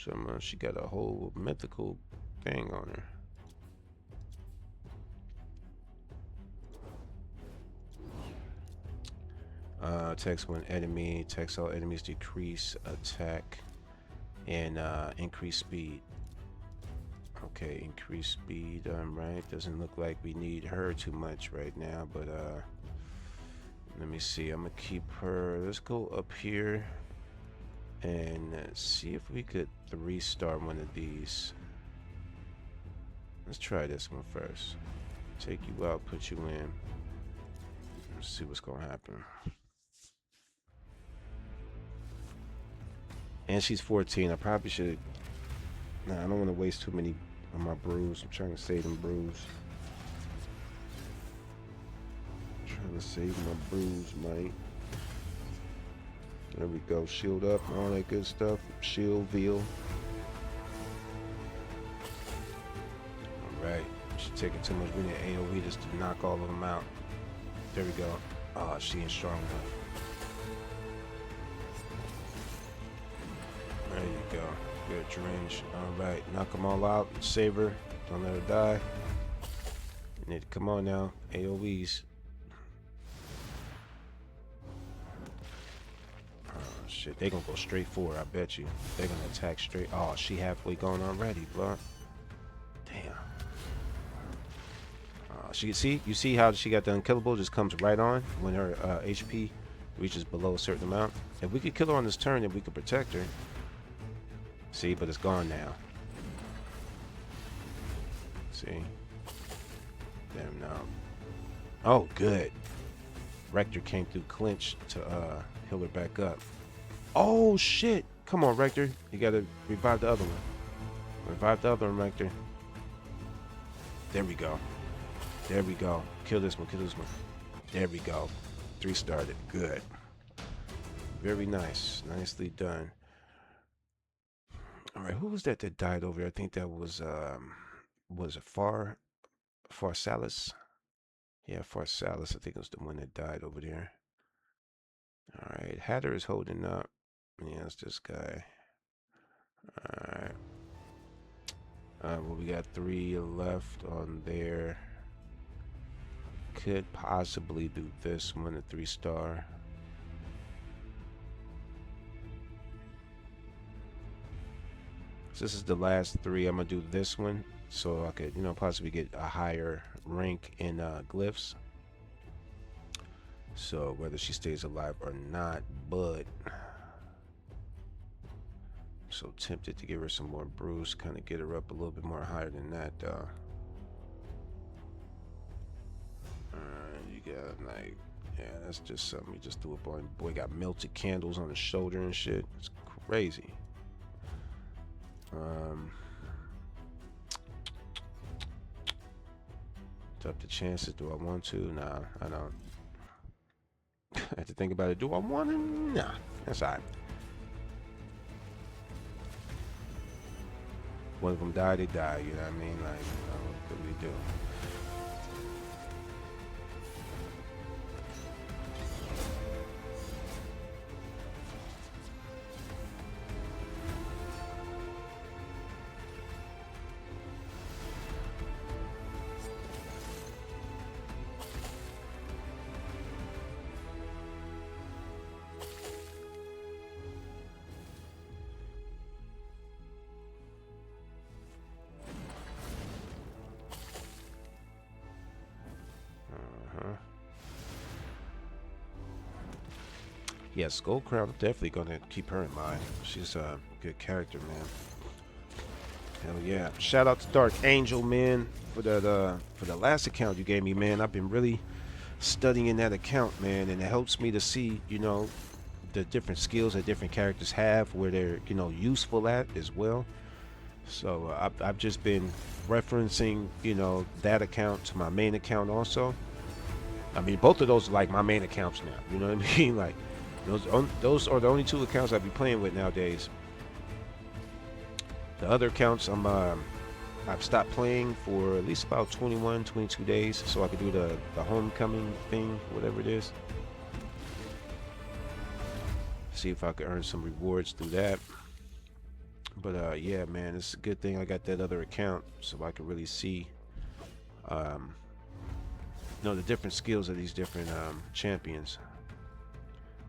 [SPEAKER 1] some. She got a whole mythical thing on her. Text one enemy. Text all enemies decrease attack and increase speed. Okay, increase speed. Right. Doesn't look like we need her too much right now, but let me see. I'm gonna keep her. Let's go up here and see if we could 3-star one of these. Let's try this one first. Take you out, put you in. Let's see what's gonna happen. And she's 14. I probably should. Nah, I don't want to waste too many on my brews. I'm trying to save them brews. Trying to save my brews, mate. There we go. Shield up, all that good stuff. Shield, veal. Alright. She's taking too much. We need AoE just to knock all of them out. There we go. Oh, she ain't strong enough. There you go. Good range. Alright. Knock them all out. Save her. Don't let her die. You need to come on now. AoEs. Shit, they gonna go straight for her, I bet you. They're gonna attack straight. Oh, she halfway gone already, bro. Damn. You see how she got the unkillable, just comes right on when her HP reaches below a certain amount. If we could kill her on this turn, then we could protect her. See, but it's gone now. See? Damn, no. Oh, good. Rector came through clinch to heal her back up. Oh shit! Come on, Rector. You gotta revive the other one. Revive the other one, Rector. There we go. There we go. Kill this one. Kill this one. There we go. 3-starred it. Good. Very nice. Nicely done. All right. Who was that died over there? I think that was it Farsalis? Yeah, Farsalis. I think it was the one that died over there. All right. Hatter is holding up. Yeah, it's this guy. Alright. Well, we got 3 left on there. Could possibly do this one, a 3-star. So this is the last 3. I'm gonna do this one so I could, you know, possibly get a higher rank in glyphs. So whether she stays alive or not, but so tempted to give her some more brews, kind of get her up a little bit more higher than that, though. you got like, yeah, that's just something you just threw up on. Boy got melted candles on his shoulder and shit. It's crazy. Up the chances. Do I want to? Nah, I don't. I have to think about it. Do I want to? Nah, that's alright. One of them die, they die. You know what I mean? Like, what do we do? Yeah, Skull Crown, I'm definitely gonna keep her in mind. She's a good character, man. Hell yeah! Shout out to Dark Angel, man, for the last account you gave me, man. I've been really studying that account, man, and it helps me to see, the different skills that different characters have, where they're, useful at as well. So I've just been referencing, that account to my main account also. I mean, both of those are like my main accounts now. You know what I mean? Like, those are the only two accounts I be playing with nowadays. The other accounts I've stopped playing for at least about 21, 22 days, so I could do the homecoming thing, whatever it is. See if I could earn some rewards through that. But yeah, man, it's a good thing I got that other account, so I can really see, the different skills of these different champions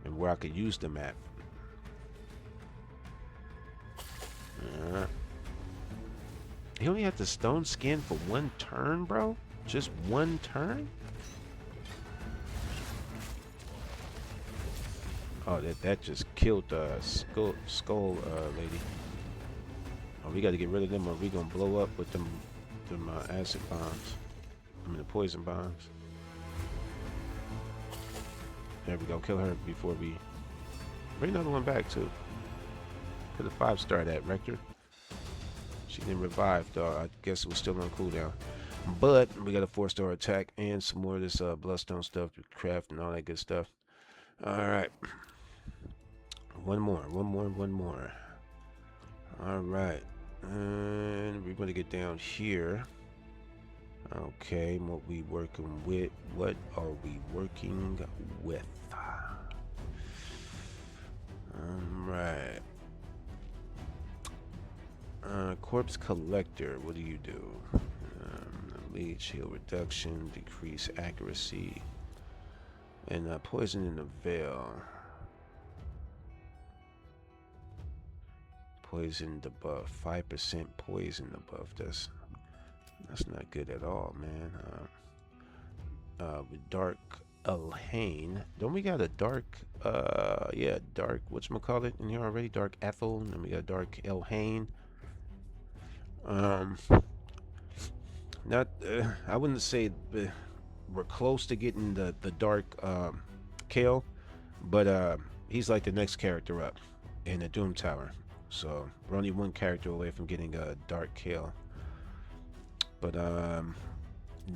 [SPEAKER 1] and where I could use them at. He only had the stone skin for one turn, bro? Just one turn? Oh, that just killed the skull lady. Oh, we got to get rid of them, or we gonna blow up with them acid bombs. I mean, the poison bombs. There we go. Kill her before we bring another one back too. Put a 5-star that Rector. She didn't revive though. I guess it was still on cooldown. But we got a 4-star attack and some more of this bloodstone stuff to craft and all that good stuff. All right. One more. All right. And we're going to get down here. Okay, what we working with? What are we working with? Alright. Corpse Collector, what do you do? Leech, heal reduction, decrease accuracy, and poison in the veil. Poison debuff, 5% poison debuff. That's not good at all, man. With Dark Elhain. Don't we got a Dark, yeah, Dark, whatchamacallit in here already? Dark Ethel, and then we got Dark Elhain. Not, I wouldn't say we're close to getting the Dark Kale, but he's like the next character up in the Doom Tower. So we're only one character away from getting a Dark Kale. But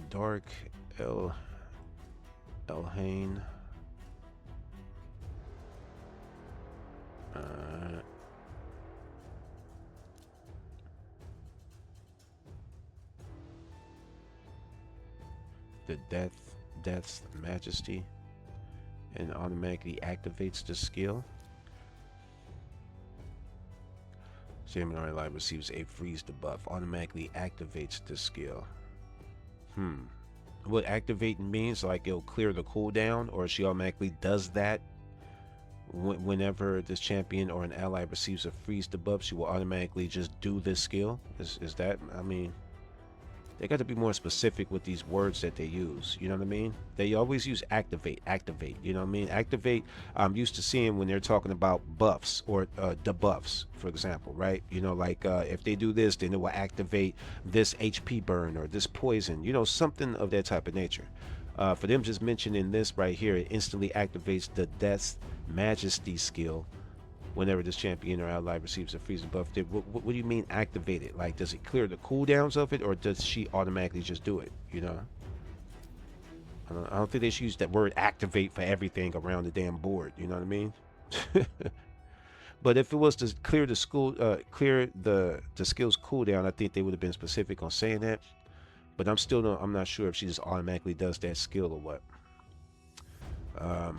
[SPEAKER 1] Dark Elhain. The Death's Majesty, and automatically activates the skill. Samurai Live receives a freeze debuff. Automatically activates the skill. What activating means, like it'll clear the cooldown, or she automatically does that whenever this champion or an ally receives a freeze debuff, she will automatically just do this skill. Is that, I mean, they got to be more specific with these words that they use. You know what I mean? They always use activate. You know what I mean? Activate, I'm used to seeing when they're talking about buffs or debuffs, for example, right? You know, like if they do this, then it will activate this HP burn or this poison, you know, something of that type of nature. For them just mentioning this right here, it instantly activates the Death's Majesty skill whenever this champion or ally receives a freezing buff. What do you mean activate it? Like, does it clear the cooldowns of it, or does she automatically just do it? You know, I don't think they should use that word activate for everything around the damn board. You know what I mean? But if it was to clear the clear the skills cooldown, I think they would have been specific on saying that. But I'm not sure if she just automatically does that skill or what. All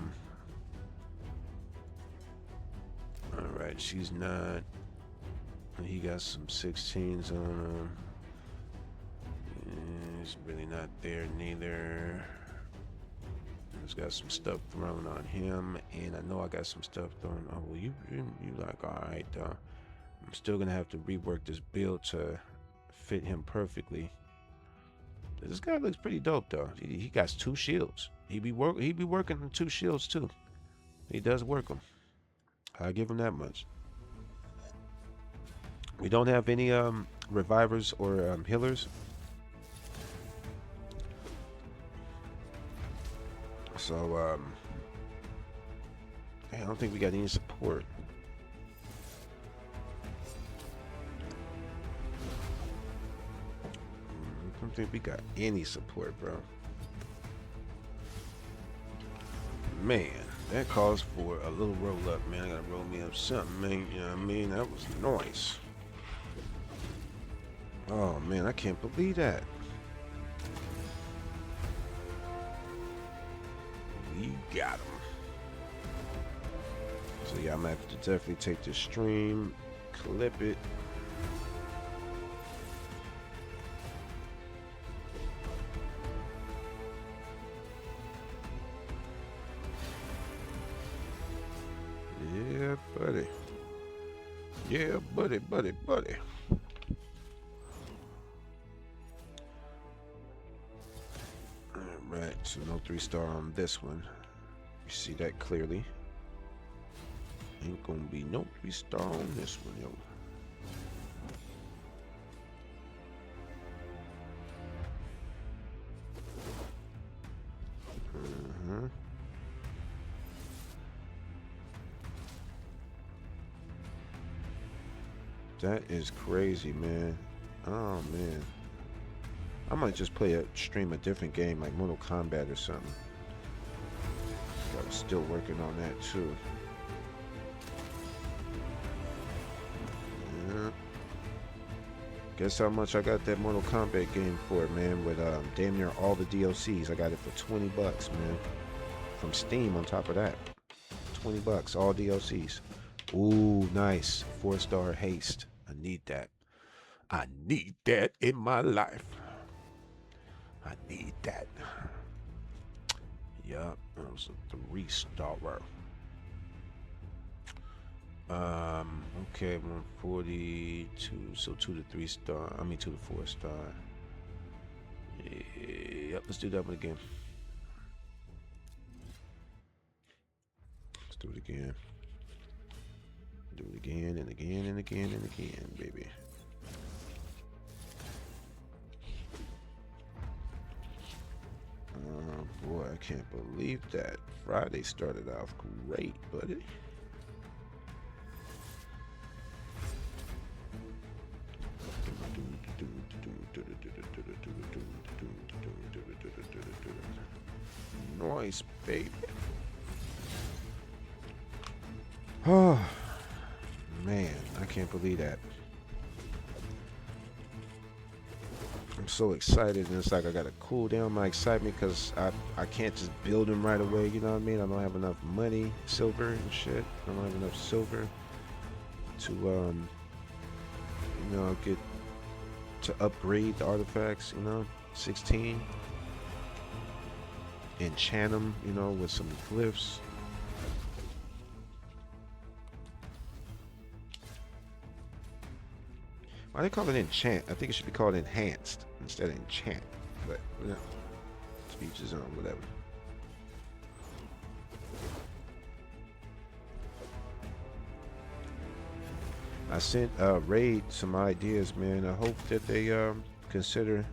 [SPEAKER 1] right, she's not. He got some 16s on him. He's really not there neither. He's got some stuff thrown on him, and I know I got some stuff thrown. Oh well, you like, all right. I'm still gonna have to rework this build to fit him perfectly. This guy looks pretty dope though. He got 2 shields. He be working on 2 shields too. He does work them. I give him that much. We don't have any revivers or healers. So I don't think we got any support. I don't think we got any support, bro. Man, that calls for a little roll up, man. I gotta roll me up something, man. You know what I mean? That was nice. Oh man, I can't believe that. We got him. So yeah, I'm gonna have to definitely take this stream, clip it. Yeah, buddy. Yeah, buddy. Alright, so no 3-star on this one. You see that clearly. Ain't gonna be no 3-star on this one, yo. That is crazy, man. Oh man, I might just stream a different game like Mortal Kombat or something. I'm still working on that too. Yeah. Guess how much I got that Mortal Kombat game for, man? With damn near all the DLCs. I got it for $20, man. From Steam on top of that. $20, all DLCs. Ooh, nice. 4-star haste. I need that. I need that in my life. I need that. Yup, that was a 3-star. Okay, 142. So 2 to 3-star. I mean 2 to 4-star. Yep, let's do that one again. Let's do it again. Do it again and again and again and again, baby. Oh boy, I can't believe that. Friday started off great, buddy. Nice, baby. Oh man, I can't believe that. I'm so excited, and it's like I gotta cool down my excitement because I can't just build them right away. You know what I mean? I don't have enough money, silver and shit. I don't have enough silver to you know, get to upgrade the artifacts. You know, 16, enchant them. You know, with some glyphs. Why they call it enchant? I think it should be called enhanced instead of enchant. But you know, speech is on, whatever. I sent Raid some ideas, man. I hope that they consider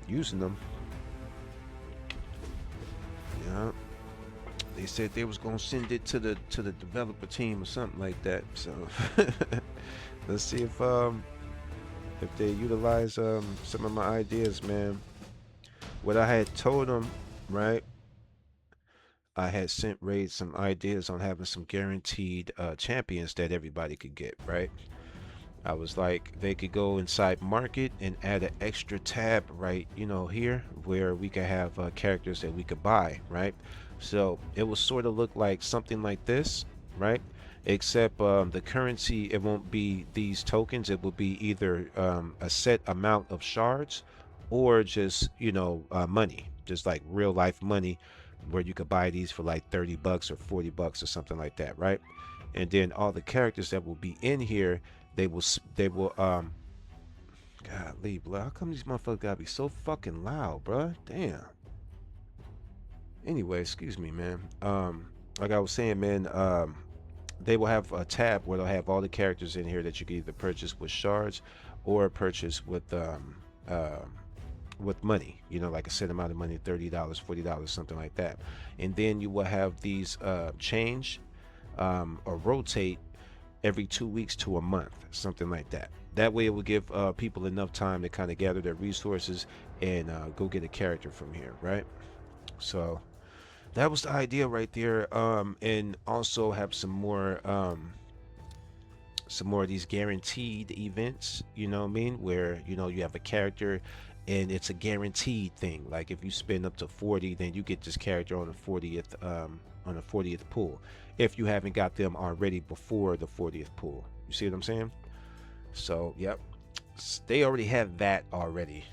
[SPEAKER 1] using them. They said they was gonna send it to the developer team or something like that. So let's see if they utilize some of my ideas, man. What I had told them, right? I had sent Raid some ideas on having some guaranteed champions that everybody could get, right? I was like, they could go inside market and add an extra tab right, here where we could have characters that we could buy, right? So it will sort of look like something like this, right? Except the currency, it won't be these tokens. It will be either a set amount of shards or just, money, just like real life money where you could buy these for like 30 bucks or 40 bucks or something like that, right? And then all the characters that will be in here, they will golly, bro, how come these motherfuckers gotta be so fucking loud, bruh? Damn. Anyway, excuse me, man. Like I was saying, man, they will have a tab where they'll have all the characters in here that you can either purchase with shards or purchase with money, like a set amount of money, $30, $40, something like that. And then you will have these change or rotate every 2 weeks to a month, something like that. That way it will give people enough time to kind of gather their resources and go get a character from here, right? So that was the idea right there. And also have some more of these guaranteed events, you know what I mean, where you have a character and it's a guaranteed thing. Like if you spend up to 40, then you get this character on the 40th pull, if you haven't got them already before the 40th pull. You see what I'm saying? So yep, they already have that already.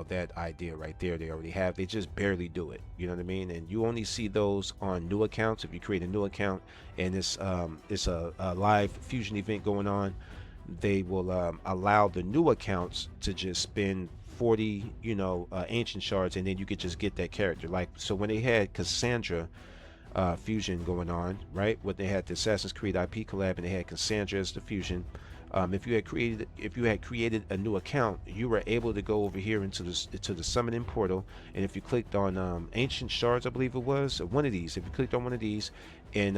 [SPEAKER 1] That idea right there, they already have. They just barely do it, you know what I mean? And you only see those on new accounts. If you create a new account and it's a live fusion event going on, they will allow the new accounts to just spend 40 ancient shards, and then you could just get that character. Like, so when they had Cassandra fusion going on, right, what they had the Assassin's Creed IP collab and they had Cassandra as the fusion, if you had created a new account, you were able to go over here into the summoning portal, and if you clicked on ancient shards, I believe it was, or one of these, if you clicked on one of these, and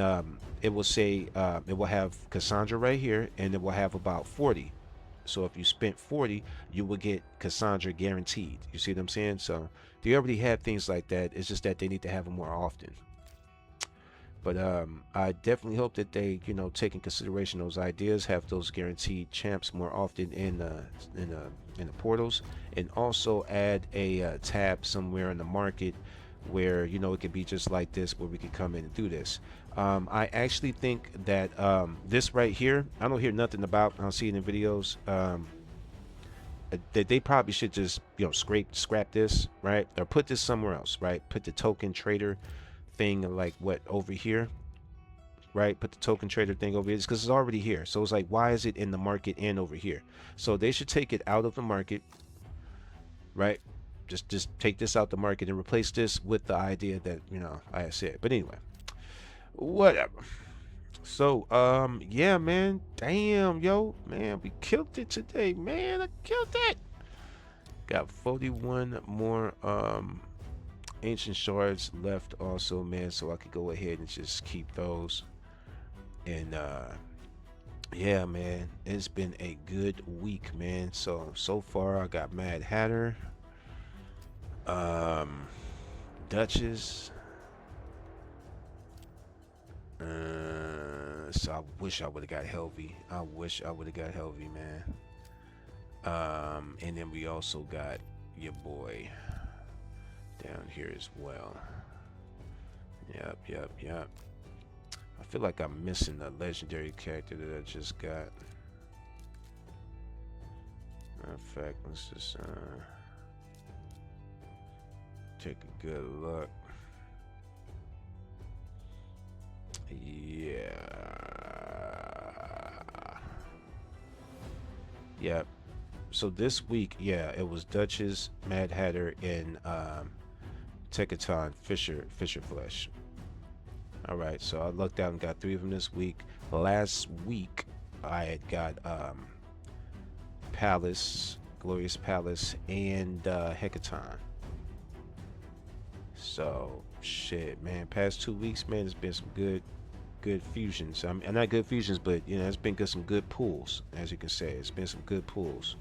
[SPEAKER 1] it will say it will have Cassandra right here, and it will have about 40. So if you spent 40, you will get Cassandra guaranteed. You see what I'm saying? So they already have things like that. It's just that they need to have them more often. But I definitely hope that they, take in consideration those ideas, have those guaranteed champs more often in the portals, and also add a tab somewhere in the market where it could be just like this, where we could come in and do this. I actually think that this right here, I don't hear nothing about. I don't see it in videos. That they probably should just scrap this, right, or put this somewhere else, right? Put the token trader thing like what over here, right? Put the token trader thing over here because it's already here. So it's like, why is it in the market and over here? So they should take it out of the market, right? Just take this out the market and replace this with the idea that I said. But anyway, whatever. So yeah, man, damn, yo, man, we killed it today, man. I killed it. Got 41 more ancient shards left also, man, so I could go ahead and just keep those. And yeah, man, it's been a good week, man. So far I got Mad Hatter, Duchess, so I wish I would have got Helvy. I wish I would have got Helvy, man. And then we also got your boy down here as well. Yep. I feel like I'm missing a legendary character that I just got. Matter of fact, let's just take a good look. Yep. So this week, yeah, it was Duchess, Mad Hatter, and Techaton, Fisher Flesh. All right, so I lucked out and got 3 of them this week. Last week, I had got Palace, Glorious Palace, and Hecaton. So shit, man. Past 2 weeks, man, it's been some good fusions. I mean, not good fusions, but you know, it's been some good pulls, as you can say. It's been some good pulls.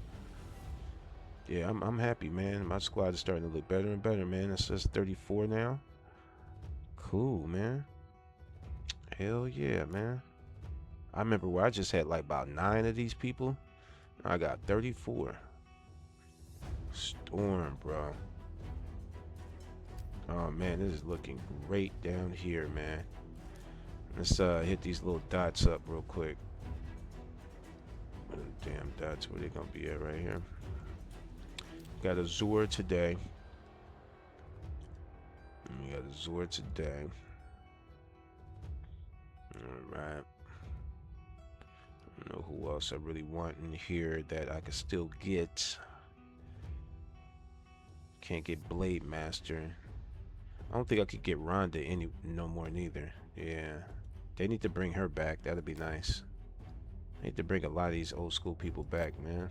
[SPEAKER 1] Yeah, I'm happy, man. My squad is starting to look better and better, man. It's just 34 now. Cool, man. Hell yeah, man. I remember where I just had like about 9 of these people. I got 34. Storm, bro. Oh man, this is looking great down here, man. Let's hit these little dots up real quick. Damn dots, where they gonna be at right here? Got a Azure today. We got a Azure today. Alright. I don't know who else I really want in here that I could still get. Can't get Blade Master. I don't think I could get Rhonda no more neither. Yeah. They need to bring her back. That'd be nice. They need to bring a lot of these old school people back, man.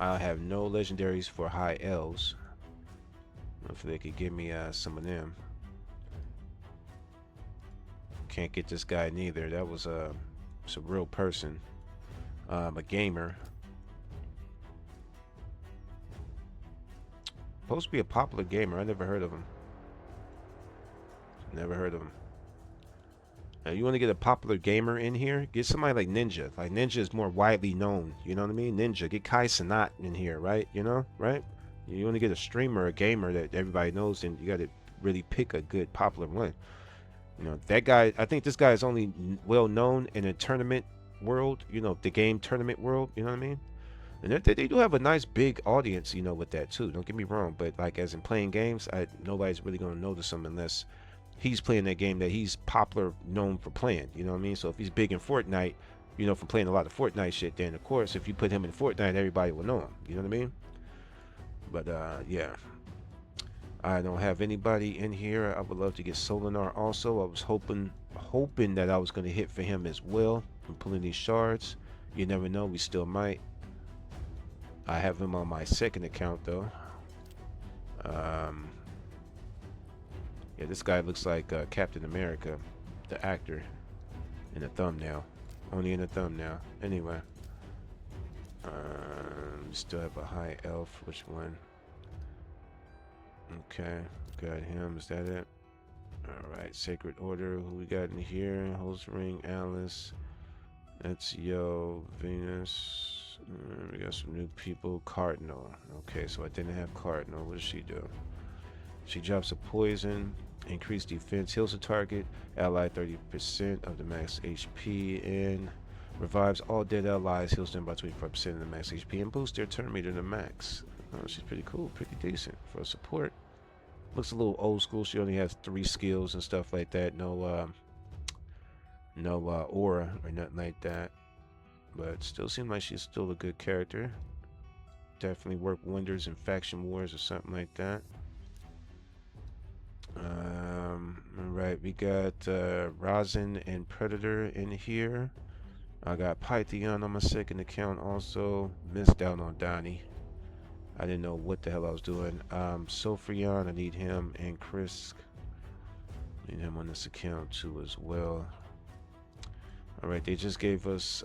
[SPEAKER 1] I have no legendaries for high elves. If they could give me some of them. Can't get this guy neither. That was it's a real person. A gamer. Supposed to be a popular gamer. I never heard of him. Never heard of him. Now, you want to get a popular gamer in here? Get somebody like Ninja. Like Ninja is more widely known. You know what I mean? Ninja. Get Kai Cenat in here, right? You know, right? You want to get a streamer, a gamer that everybody knows, then you got to really pick a good popular one. You know, that guy. I think this guy is only well known in a tournament world. You know, the game tournament world. You know what I mean? And they do have a nice big audience, you know, with that too. Don't get me wrong, but like as in playing games, nobody's really gonna notice him unless he's playing that game that he's popular, known for playing. You know what I mean? So if he's big in Fortnite, you know, for playing a lot of Fortnite shit, then of course if you put him in Fortnite, everybody will know him. You know what I mean? But yeah, I don't have anybody in here. I would love to get Solinar also. I was hoping that I was gonna hit for him as well. I'm pulling these shards. You never know. We still might. I have him on my second account though. Yeah, this guy looks like Captain America, the actor, in the thumbnail. Only in the thumbnail. Anyway, still have a high elf. Which one? Okay, got him. Is that it? All right, Sacred Order. Who we got in here? Host Ring, Alice. That's Venus. We got some new people. Cardinal. Okay, so I didn't have Cardinal. What does she do? She drops a poison, increased defense, heals the target, ally 30% of the max HP, and revives all dead allies, heals them by 25% of the max HP, and boosts their turn meter to max. Oh, she's pretty cool, pretty decent for support. Looks a little old school. She only has 3 skills and stuff like that. No aura or nothing like that. But still seems like she's still a good character. Definitely work wonders in faction wars or something like that. Alright, we got Rosin and Predator in here. I got Python on my second account also. Missed out on Donnie. I didn't know what the hell I was doing. Sofrion, I need him, and Chris. Need him on this account too as well. Alright, they just gave us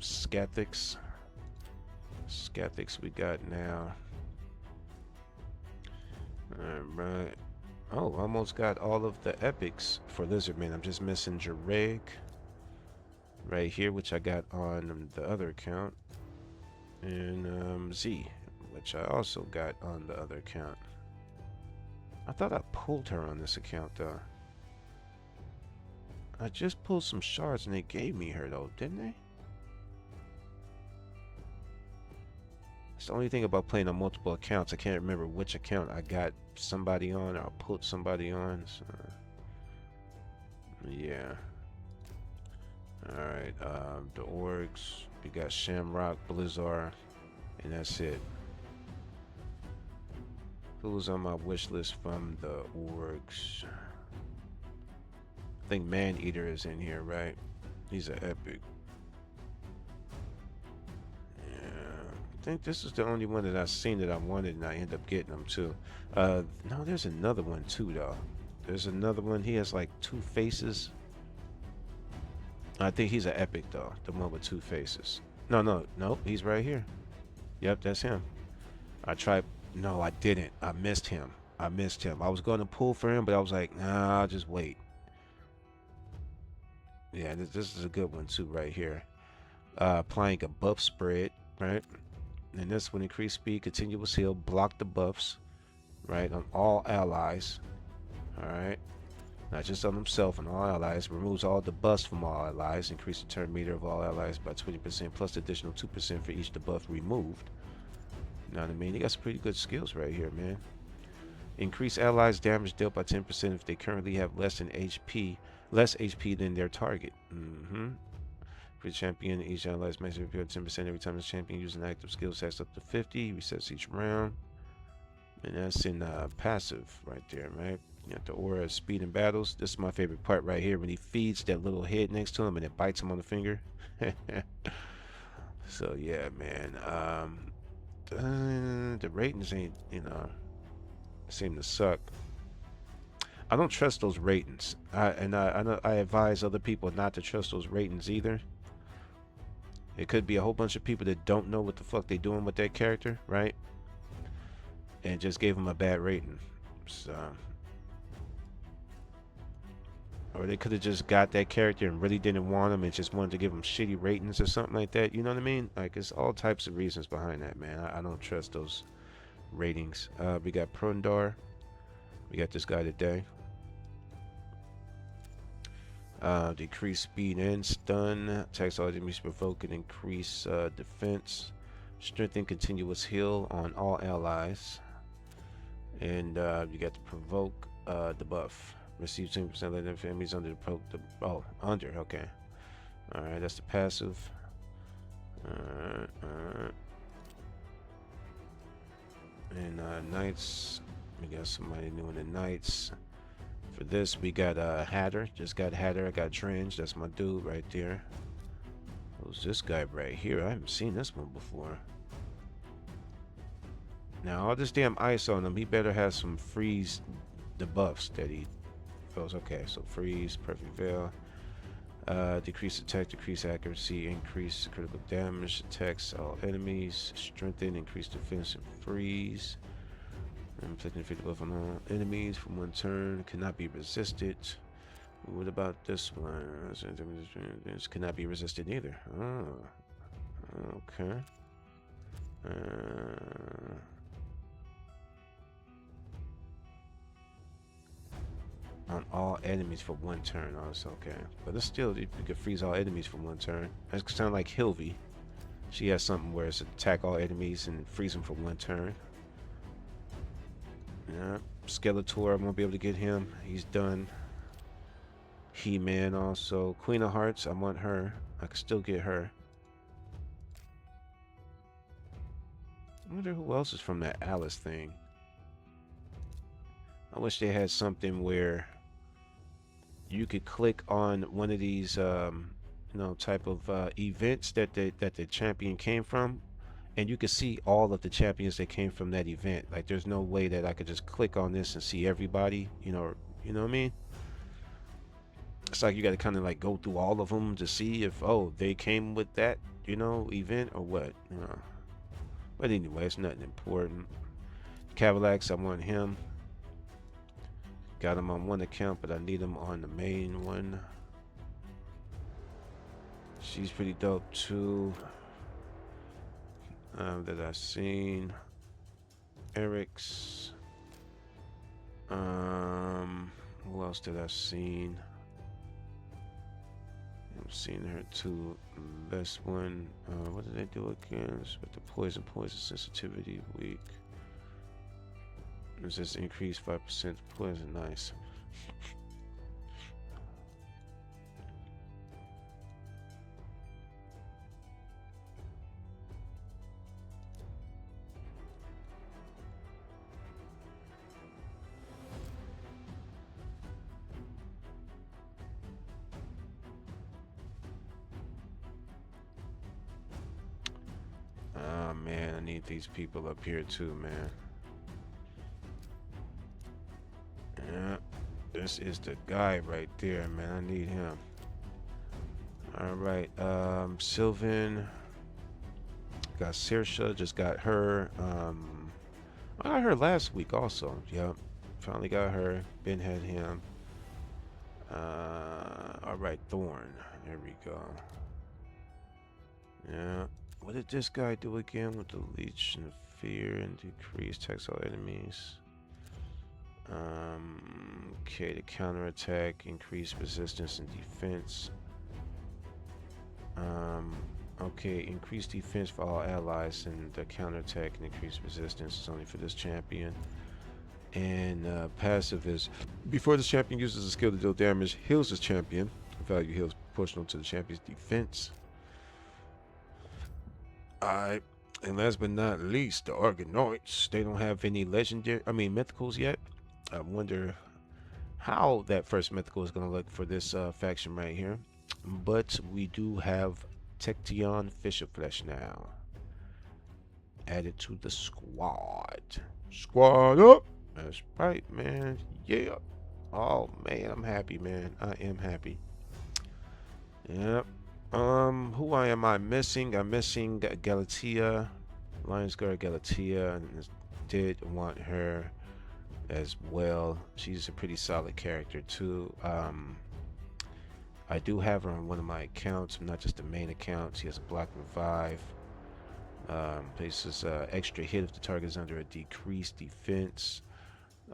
[SPEAKER 1] Scathix. Scathix we got now. Alright. Oh, almost got all of the epics for Lizardman. I'm just missing Jareg right here, which I got on the other account. And Z, which I also got on the other account. I thought I pulled her on this account though. I just pulled some shards and they gave me her though, didn't they? It's the only thing about playing on multiple accounts. I can't remember which account I got somebody on or I put somebody on. So, yeah. Alright, the orgs. We got Shamrock, Blizzard, and that's it. Who's on my wish list from the orgs? I think Maneater is in here, right? He's an epic. Yeah, think this is the only one that I've seen that I wanted, and I end up getting them too. No, there's another one too, though. There's another one. He has like two faces. I think he's an epic though. The one with two faces. No, no, no. He's right here. Yep, that's him. I tried. No, I didn't. I missed him. I missed him. I was going to pull for him, but I was like, nah, I'll just wait. Yeah, this is a good one too, right here. Applying a buff spread, right? And this one, increase speed, continuous heal, block the buffs, right, on all allies. All right, not just on himself, and all allies. Removes all the buffs from all allies. Increase the turn meter of all allies by 20%, plus additional 2% for each debuff removed. You know what I mean? He got some pretty good skills right here, man. Increase allies' damage dealt by 10% if they currently have less HP than their target. For the champion, each allies makes repair 10% every time the champion uses an active skill sets up to 50. Resets each round. And that's in passive right there, right? You got the aura of speed in battles. This is my favorite part right here when he feeds that little head next to him and it bites him on the finger. So yeah, man. The ratings ain't, seem to suck. I don't trust those ratings. I advise other people not to trust those ratings either. It could be a whole bunch of people that don't know what the fuck they doing with that character, right? And just gave them a bad rating. So, or they could have just got that character and really didn't want him and just wanted to give him shitty ratings or something like that. You know what I mean? Like, it's all types of reasons behind that, man. I don't trust those ratings. We got Prundar. We got this guy today. Decrease speed and stun. Attacks all enemies provoke and increase defense. Strengthen continuous heal on all allies. And you got to provoke the buff. Receive 10% of enemies under the under. Okay. All right, that's the passive. And knights. We got somebody new in the knights. For this, we got Hatter. Just got Hatter. I got Drench. That's my dude right there. Who's this guy right here? I haven't seen this one before. Now, all this damn ice on him, he better have some freeze debuffs that he feels. Okay, so freeze, perfect veil. Decrease attack, decrease accuracy, increase critical damage, attacks all enemies, strengthen, increase defense, and freeze. Inflicting 50 buff on all enemies for one turn. Cannot be resisted. What about this one? This cannot be resisted either. Oh, okay. On all enemies for one turn. Oh, it's okay. But it's still, you can freeze all enemies for one turn. That sounds like Hilvy. She has something where it's attack all enemies and freeze them for one turn. Yeah, Skeletor, I won't be able to get him. He's done. He-Man also. Queen of Hearts, I want her. I can still get her. I wonder who else is from that Alice thing. I wish they had something where you could click on one of these, type of events that the champion came from, and you could see all of the champions that came from that event. Like, there's no way that I could just click on this and see everybody. You know what I mean? It's like you got to kind of like go through all of them to see if they came with that event or what. But anyway, it's nothing important. Cadillacs, I want him. Got him on one account, but I need him on the main one. She's pretty dope too. That I've seen. Eric's. Who else did I seen? I've seen her too. This one. What did they do again? It's with the poison sensitivity weak. It says increase 5% poison. Nice. Oh man, need these people up here too, man. Yeah, this is the guy right there, man. I need him. All right, Sylvan got Saoirse, just got her. I got her last week also. Yep, finally got her. Ben had him. All right, Thorn. There we go. Yeah. What did this guy do again with the leech and fear and decrease textile enemies? Okay, the counterattack, increase resistance and defense. Okay, increase defense for all allies, and the counterattack and increase resistance is only for this champion. And passive is before this champion uses a skill to deal damage, heals his champion. Value heals proportional to the champion's defense. Alright, and last but not least, the Argonauts. They don't have any mythicals yet. I wonder how that first mythical is going to look for this faction right here. But we do have Tection Fisherflesh now added to the squad. Squad up! That's right, man. Yeah. Oh man, I'm happy, man. I am happy. Yep. Who am I missing? I'm missing Galatea, Lionsguard Galatea, and did want her as well. She's a pretty solid character too. I do have her on one of my accounts, not just the main account. She has a block revive. Places extra hit if the target is under a decreased defense.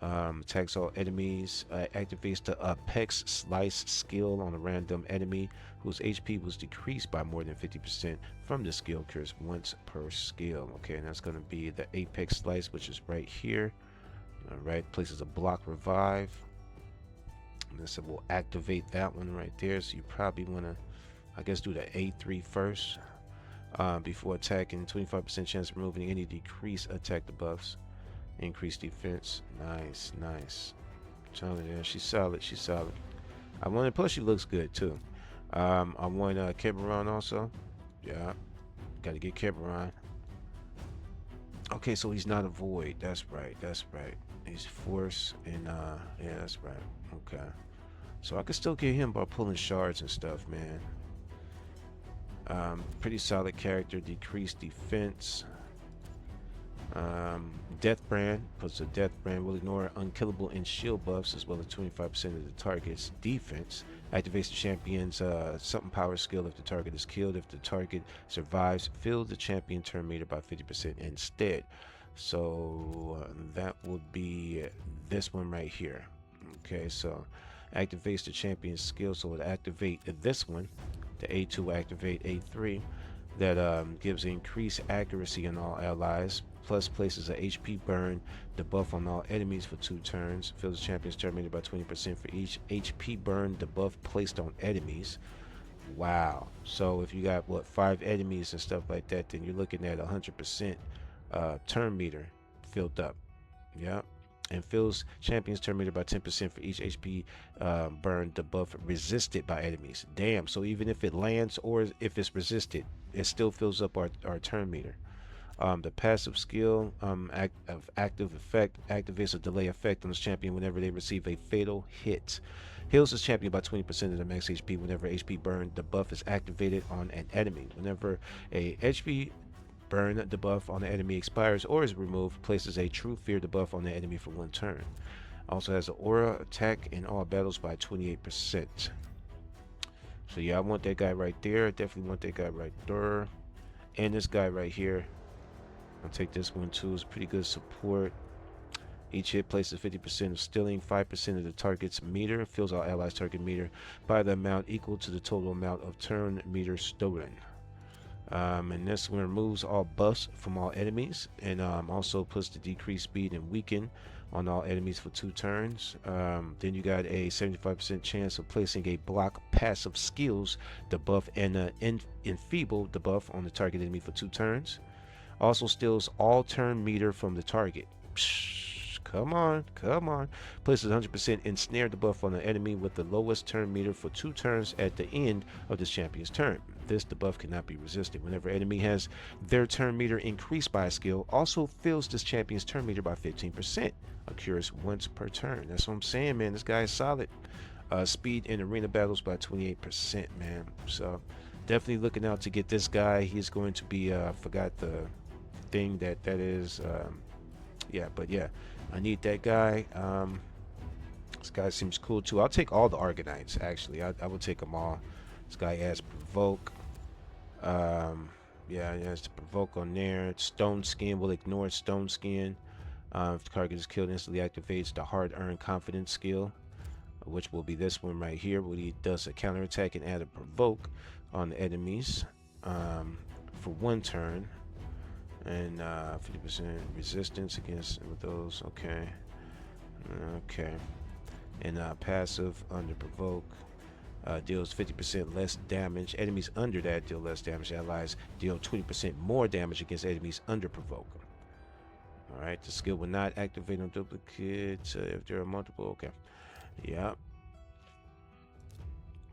[SPEAKER 1] Attacks all enemies. Activates the Apex Slice skill on a random enemy whose HP was decreased by more than 50% from the skill occurs once per skill. Okay, and that's going to be the Apex Slice, which is right here. Alright, places a block revive. And this will activate that one right there. So you probably want to, I guess, do the A3 first. Before attacking, 25% chance of removing any decreased attack debuffs. Increased defense. Nice, nice. Telling you, she's solid. She's solid. I want to, plus she looks good too. I want Keberon also. Yeah, got to get Keberon. Okay, so he's not a void. That's right. That's right. He's force and yeah, that's right. Okay, so I could still get him by pulling shards and stuff, man. Pretty solid character. Decreased defense. Death Brand puts a Death Brand will ignore unkillable and shield buffs as well as 25% of the target's defense. Activates the champion's something power skill if the target is killed. If the target survives, fill the champion turn meter by 50% instead. So that would be this one right here. Okay, so activates the champion's skill, so it activate this one. The A2 will activate A3. That gives increased accuracy on all allies, plus places a HP burn debuff on all enemies for 2 turns. Fills the champion's turn meter by 20% for each HP burn debuff placed on enemies. Wow. So if you got, what, 5 enemies and stuff like that, then you're looking at 100% turn meter filled up. Yeah. And fills champion's turn meter by 10% for each HP burn debuff resisted by enemies. Damn, so even if it lands or if it's resisted, it still fills up our turn meter. The passive skill active effect activates a delay effect on this champion whenever they receive a fatal hit. Heals this champion by 20% of the max HP whenever HP burn debuff is activated on an enemy. Whenever a HP burn debuff on the enemy expires or is removed, places a true fear debuff on the enemy for 1 turn. Also has an aura attack in all battles by 28%. So yeah, I want that guy right there. Definitely want that guy right there. And this guy right here. I'll take this one too. It's pretty good support. Each hit places 50% of stealing, 5% of the target's meter. Fills all allies' target meter by the amount equal to the total amount of turn meter stolen. And this one removes all buffs from all enemies, and also puts the decreased speed and weaken on all enemies for 2 turns. Then you got a 75% chance of placing a block passive skills debuff and an enfeeble debuff on the target enemy for 2 turns. Also steals all turn meter from the target. Psh, come on, come on. Places 100% ensnare debuff on the enemy with the lowest turn meter for 2 turns at the end of this champion's turn. this debuff cannot be resisted. Whenever enemy has their turn meter increased by a skill, also fills this champion's turn meter by 15%. Occurs once per turn. That's what I'm saying, man. This guy is solid. Speed in arena battles by 28%, man. So definitely looking out to get this guy. He's going to be forgot the thing that is. Yeah, but yeah, I need that guy. This guy seems cool too. I'll take all the Argonites, actually. I will take them all. This guy has provoke. Yeah, he has to provoke on there. Stone skin will ignore stone skin. If the target is killed, instantly activates the hard-earned confidence skill, which will be this one right here, where he does a counterattack and add a provoke on the enemies for 1 turn, and 50% resistance against with those. Okay, and passive under provoke deals 50% less damage. Enemies under that deal less damage. Allies deal 20% more damage against enemies under provoke. All right, the skill will not activate on duplicates if there are multiple. Okay. Yeah,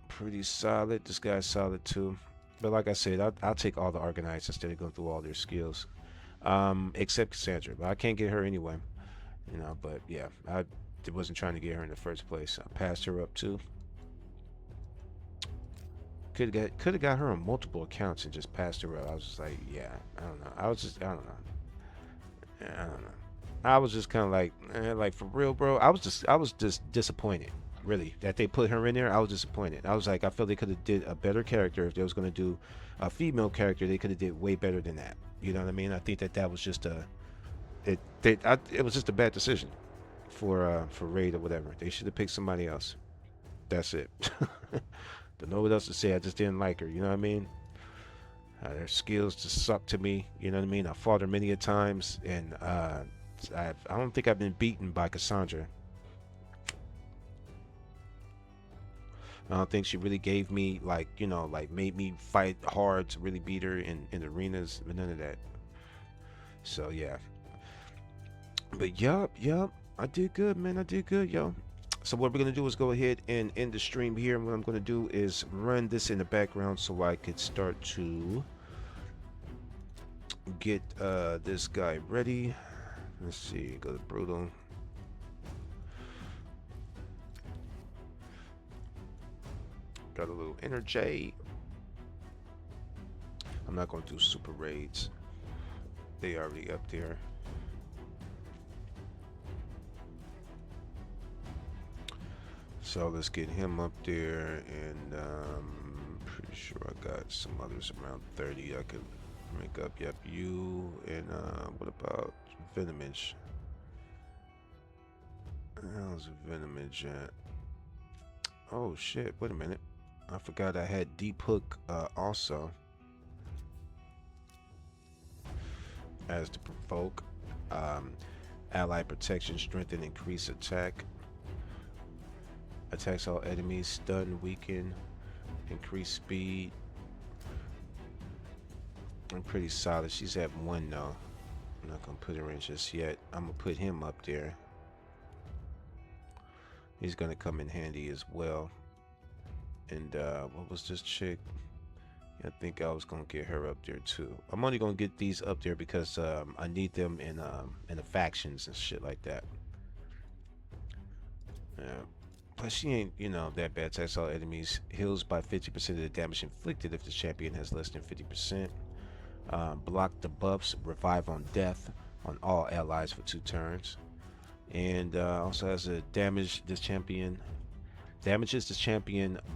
[SPEAKER 1] pretty solid. This guy's solid too, but like I said, I'll take all the Argonites instead of going through all their skills, except Cassandra, but I can't get her anyway, you know. But yeah, I wasn't trying to get her in the first place. I passed her up too. Could have got her on multiple accounts and just passed her up. I was just like, yeah, I don't know. I don't know. I don't know. I was just kind of like for real, bro. I was just disappointed, really, that they put her in there. I was disappointed. I was like, I feel they could have did a better character. If they was gonna do a female character, they could have did way better than that. You know what I mean? I think that was just it was just a bad decision for Raid or whatever. They should have picked somebody else. That's it. Don't know what else to say. I just didn't like her. You know what I mean? Their skills just suck to me. You know what I mean? I fought her many a times, and I don't think I've been beaten by Cassandra. I don't think she really gave me, like, you know, like made me fight hard to really beat her in arenas, but none of that. So yeah. But yup, I did good, man. I did good, yo. So what we're gonna do is go ahead and end the stream here, and what I'm gonna do is run this in the background so I could start to get this guy ready. Let's see, go to brutal. Got a little energy. I'm not going to do super raids. They already up there. So let's get him up there, and pretty sure I got some others around 30 I could make up. Yep, you, and what about Venomage? How's Venomage at? Oh shit, wait a minute. I forgot I had Deep Hook also as to provoke. Ally protection, strengthen, increase attack. Attacks all enemies, stun, weaken, increase speed. I'm pretty solid. She's at 1 though. I'm not gonna put her in just yet. I'm gonna put him up there. He's gonna come in handy as well. And what was this chick? I think I was gonna get her up there too. I'm only gonna get these up there because I need them in the factions and shit like that. Yeah. But she ain't, you know, that bad. Attacks all enemies, heals by 50% of the damage inflicted if the champion has less than 50%. Block the buffs, revive on death on all allies for 2 turns. And also has a damages this champion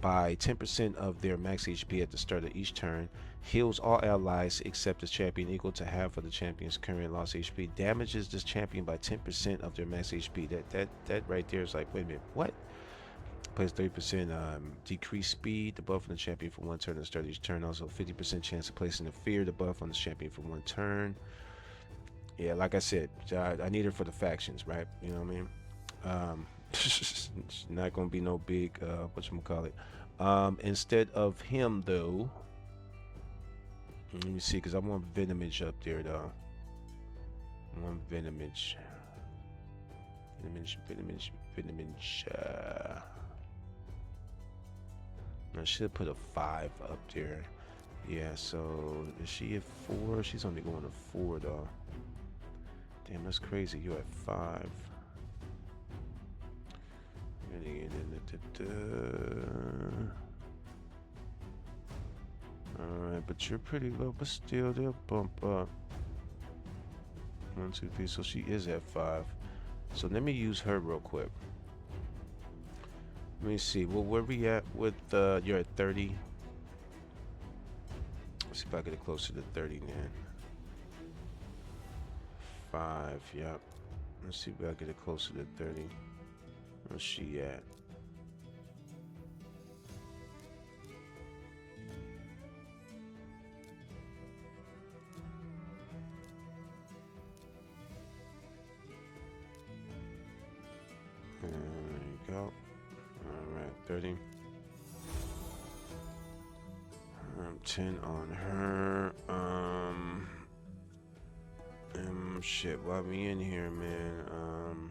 [SPEAKER 1] by 10% of their max HP at the start of each turn. Heals all allies except the champion equal to half of the champion's current lost HP. Damages this champion by 10% of their max HP. That right there is like, wait a minute, what? Plays 30% decreased speed, the buff on the champion for 1 turn at the start of each turn. Also 50% chance of placing the fear, the buff on the champion for 1 turn. Yeah, like I said, I need her for the factions, right? You know what I mean? It's not gonna be no big whatchamacallit. Instead of him though, let me see, because I want Venomage up there though. I want Venomage. I should put a 5 up there. Yeah, so is she at 4? She's only going to 4 though. Damn, that's crazy. You're at 5. Alright, but you're pretty low, but still they'll bump up. 1, 2, 3. So she is at 5. So let me use her real quick. Let me see. Well, where we at with you're at 30. Let's see if I get it closer to 30 then. 5, yep. Let's see if I get it closer to 30. Where's she at? There you go. Alright, 30. 10 on her. Shit, while we in here, man,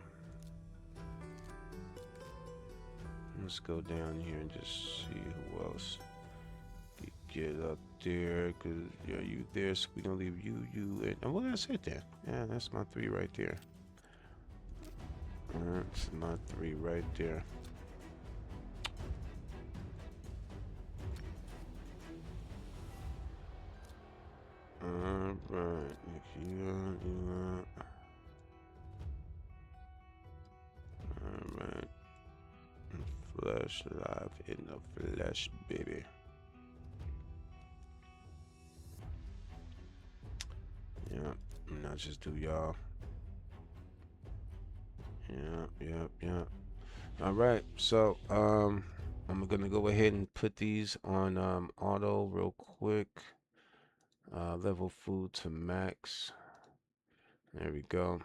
[SPEAKER 1] let's go down here and just see who else we get up there, cause yeah, you there, so we gonna leave you, and well, that's it then. Yeah, that's my 3 right there. That's my 3 right there. Alright, alright. Flesh live in the flesh, baby. Yeah, and I'll just do y'all. Yeah. Alright, so I'm gonna go ahead and put these on auto real quick. Level food to max. There we go.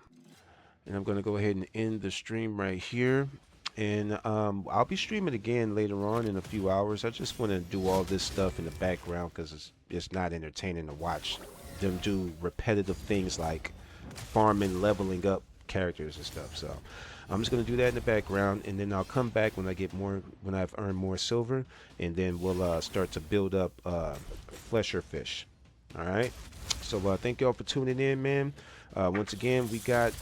[SPEAKER 1] And I'm gonna go ahead and end the stream right here. And I'll be streaming again later on in a few hours. I just want to do all this stuff in the background because it's not entertaining to watch them do repetitive things like farming, leveling up characters and stuff. So I'm just gonna do that in the background, and then I'll come back when I get more, when I've earned more silver, and then we'll start to build up flesher fish. All right. So thank y'all for tuning in, man. Once again, we got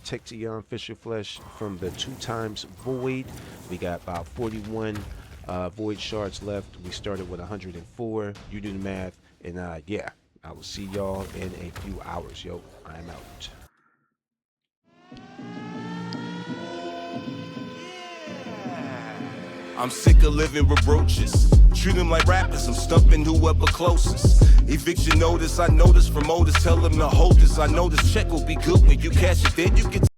[SPEAKER 1] Tection Fisher Flesh from the 2 times Void. We got about 41 Void shards left. We started with 104. You do the math. And yeah, I will see y'all in a few hours. Yo, I'm out.
[SPEAKER 2] I'm sick of living with roaches. Treat them like rappers, I'm stumping whoever closest. Eviction notice, I notice promoters tell them to hold this. I know this check will be good when you cash it, then you get